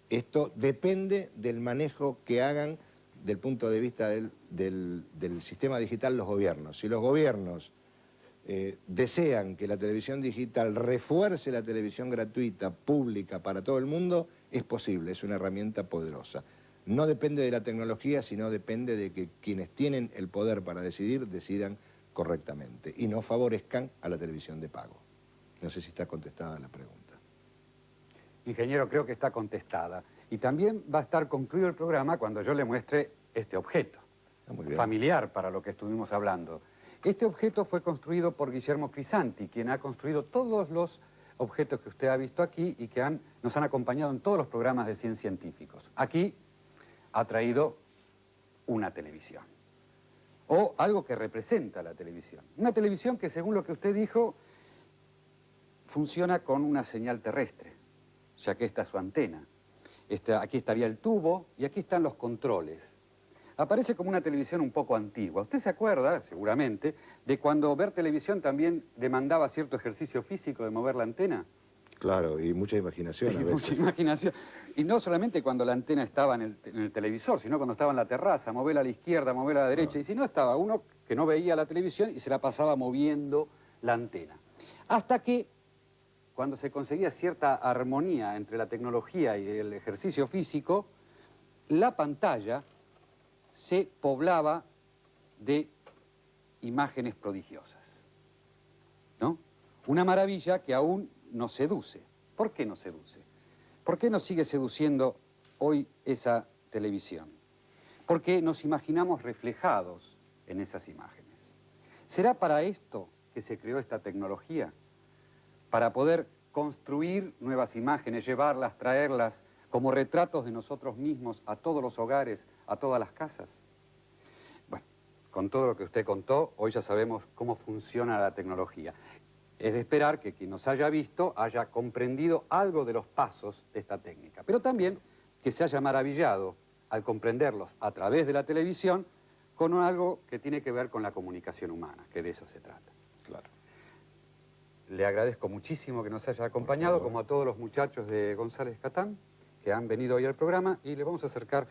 Esto depende del manejo que hagan del punto de vista del sistema digital los gobiernos. Si los gobiernos desean que la televisión digital refuerce la televisión gratuita, pública, para todo el mundo, es posible, es una herramienta poderosa. No depende de la tecnología, sino depende de que quienes tienen el poder para decidir, decidan correctamente y no favorezcan a la televisión de pago. No sé si está contestada la pregunta. Ingeniero, creo que está contestada. Y también va a estar concluido el programa cuando yo le muestre este objeto, familiar para lo que estuvimos hablando. Este objeto fue construido por Guillermo Crisanti, quien ha construido todos los objetos que usted ha visto aquí y que nos han acompañado en todos los programas de 100 científicos. Aquí ha traído una televisión, o algo que representa la televisión. Una televisión que, según lo que usted dijo, funciona con una señal terrestre, ya que esta es su antena. Aquí estaría el tubo y aquí están los controles. Aparece como una televisión un poco antigua. Usted se acuerda, seguramente, de cuando ver televisión también demandaba cierto ejercicio físico de mover la antena. Claro, y mucha imaginación a veces. Mucha imaginación. Y no solamente cuando la antena estaba en el televisor, sino cuando estaba en la terraza, moverla a la izquierda, moverla a la derecha. Y si no, estaba uno que no veía la televisión y se la pasaba moviendo la antena. Hasta que, cuando se conseguía cierta armonía entre la tecnología y el ejercicio físico, la pantalla se poblaba de imágenes prodigiosas, ¿no? Una maravilla que aún nos seduce. ¿Por qué nos seduce? ¿Por qué nos sigue seduciendo hoy esa televisión? Porque nos imaginamos reflejados en esas imágenes. ¿Será para esto que se creó esta tecnología? Para poder construir nuevas imágenes, llevarlas, traerlas como retratos de nosotros mismos a todos los hogares, a todas las casas. Bueno, con todo lo que usted contó, hoy ya sabemos cómo funciona la tecnología. Es de esperar que quien nos haya visto haya comprendido algo de los pasos de esta técnica, pero también que se haya maravillado al comprenderlos a través de la televisión con algo que tiene que ver con la comunicación humana, que de eso se trata. Claro. Le agradezco muchísimo que nos haya acompañado, como a todos los muchachos de González Catán, que han venido hoy al programa, y les vamos a acercar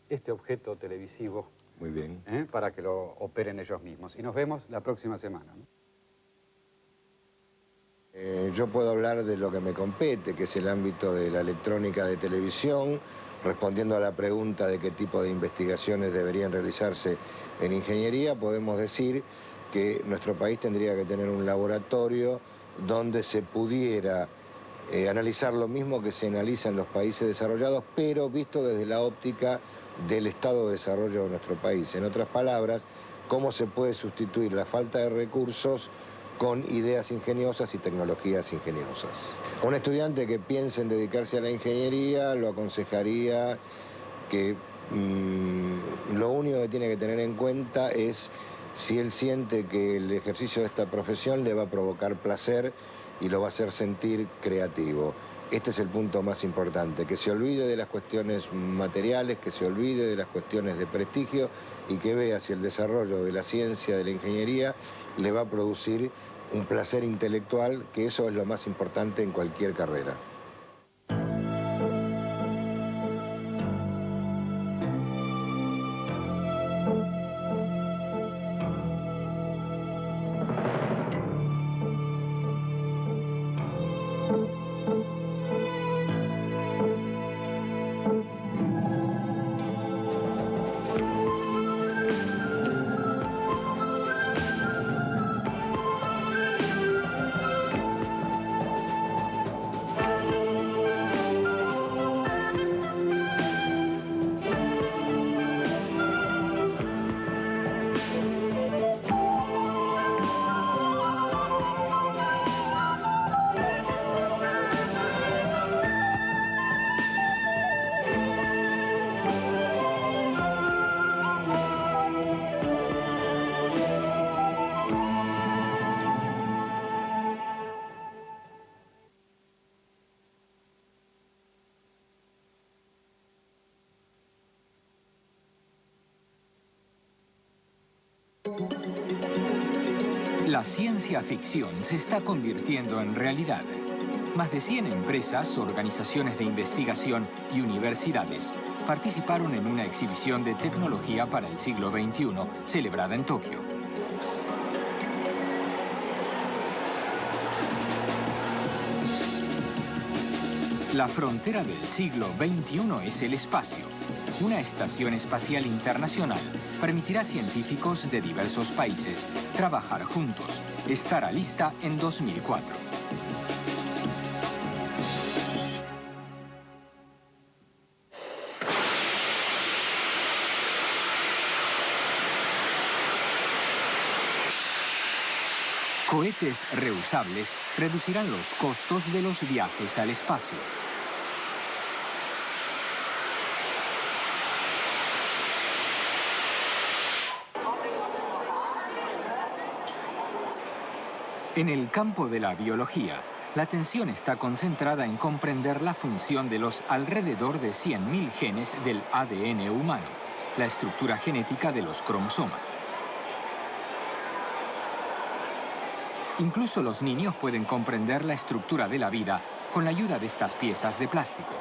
este objeto televisivo. Muy bien. Para que lo operen ellos mismos. Y nos vemos la próxima semana, ¿no? Yo puedo hablar de lo que me compete, que es el ámbito de la electrónica de televisión, respondiendo a la pregunta de qué tipo de investigaciones deberían realizarse en ingeniería. Podemos decir que nuestro país tendría que tener un laboratorio donde se pudiera analizar lo mismo que se analiza en los países desarrollados, pero visto desde la óptica del estado de desarrollo de nuestro país. En otras palabras, cómo se puede sustituir la falta de recursos con ideas ingeniosas y tecnologías ingeniosas. A un estudiante que piense en dedicarse a la ingeniería, lo aconsejaría que lo único que tiene que tener en cuenta es si él siente que el ejercicio de esta profesión le va a provocar placer y lo va a hacer sentir creativo. Este es el punto más importante, que se olvide de las cuestiones materiales, que se olvide de las cuestiones de prestigio y que vea si el desarrollo de la ciencia, de la ingeniería, le va a producir un placer intelectual, que eso es lo más importante en cualquier carrera. La ciencia ficción se está convirtiendo en realidad. Más de 100 empresas, organizaciones de investigación y universidades participaron en una exhibición de tecnología para el siglo XXI celebrada en Tokio. La frontera del siglo XXI es el espacio. Una estación espacial internacional permitirá a científicos de diversos países trabajar juntos. Estará lista en 2004. Cohetes reusables reducirán los costos de los viajes al espacio. En el campo de la biología, la atención está concentrada en comprender la función de los alrededor de 100.000 genes del ADN humano, la estructura genética de los cromosomas. Incluso los niños pueden comprender la estructura de la vida con la ayuda de estas piezas de plástico.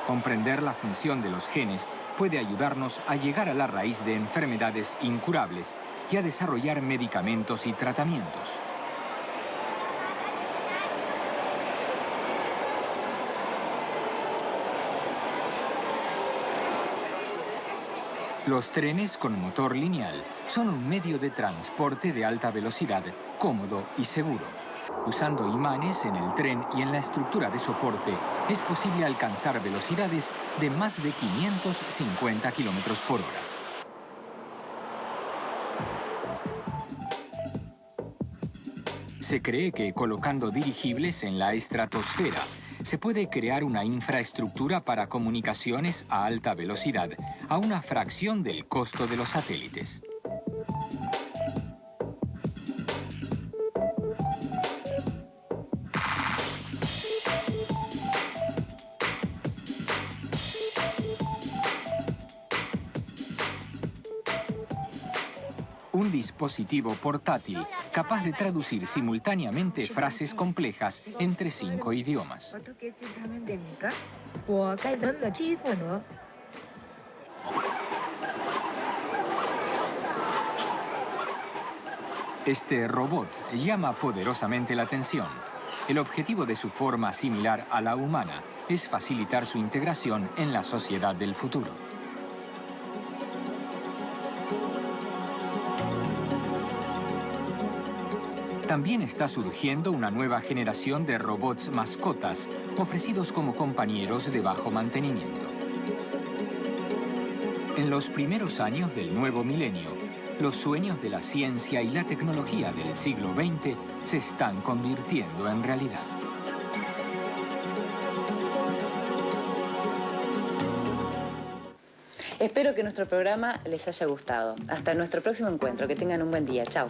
Comprender la función de los genes puede ayudarnos a llegar a la raíz de enfermedades incurables y a desarrollar medicamentos y tratamientos. Los trenes con motor lineal son un medio de transporte de alta velocidad, cómodo y seguro. Usando imanes en el tren y en la estructura de soporte, es posible alcanzar velocidades de más de 550 kilómetros por hora. Se cree que colocando dirigibles en la estratosfera, se puede crear una infraestructura para comunicaciones a alta velocidad a una fracción del costo de los satélites. Un dispositivo portátil capaz de traducir simultáneamente frases complejas entre 5 idiomas. Este robot llama poderosamente la atención. El objetivo de su forma similar a la humana es facilitar su integración en la sociedad del futuro. También está surgiendo una nueva generación de robots mascotas, ofrecidos como compañeros de bajo mantenimiento. En los primeros años del nuevo milenio, los sueños de la ciencia y la tecnología del siglo XX se están convirtiendo en realidad. Espero que nuestro programa les haya gustado. Hasta nuestro próximo encuentro. Que tengan un buen día. Chao.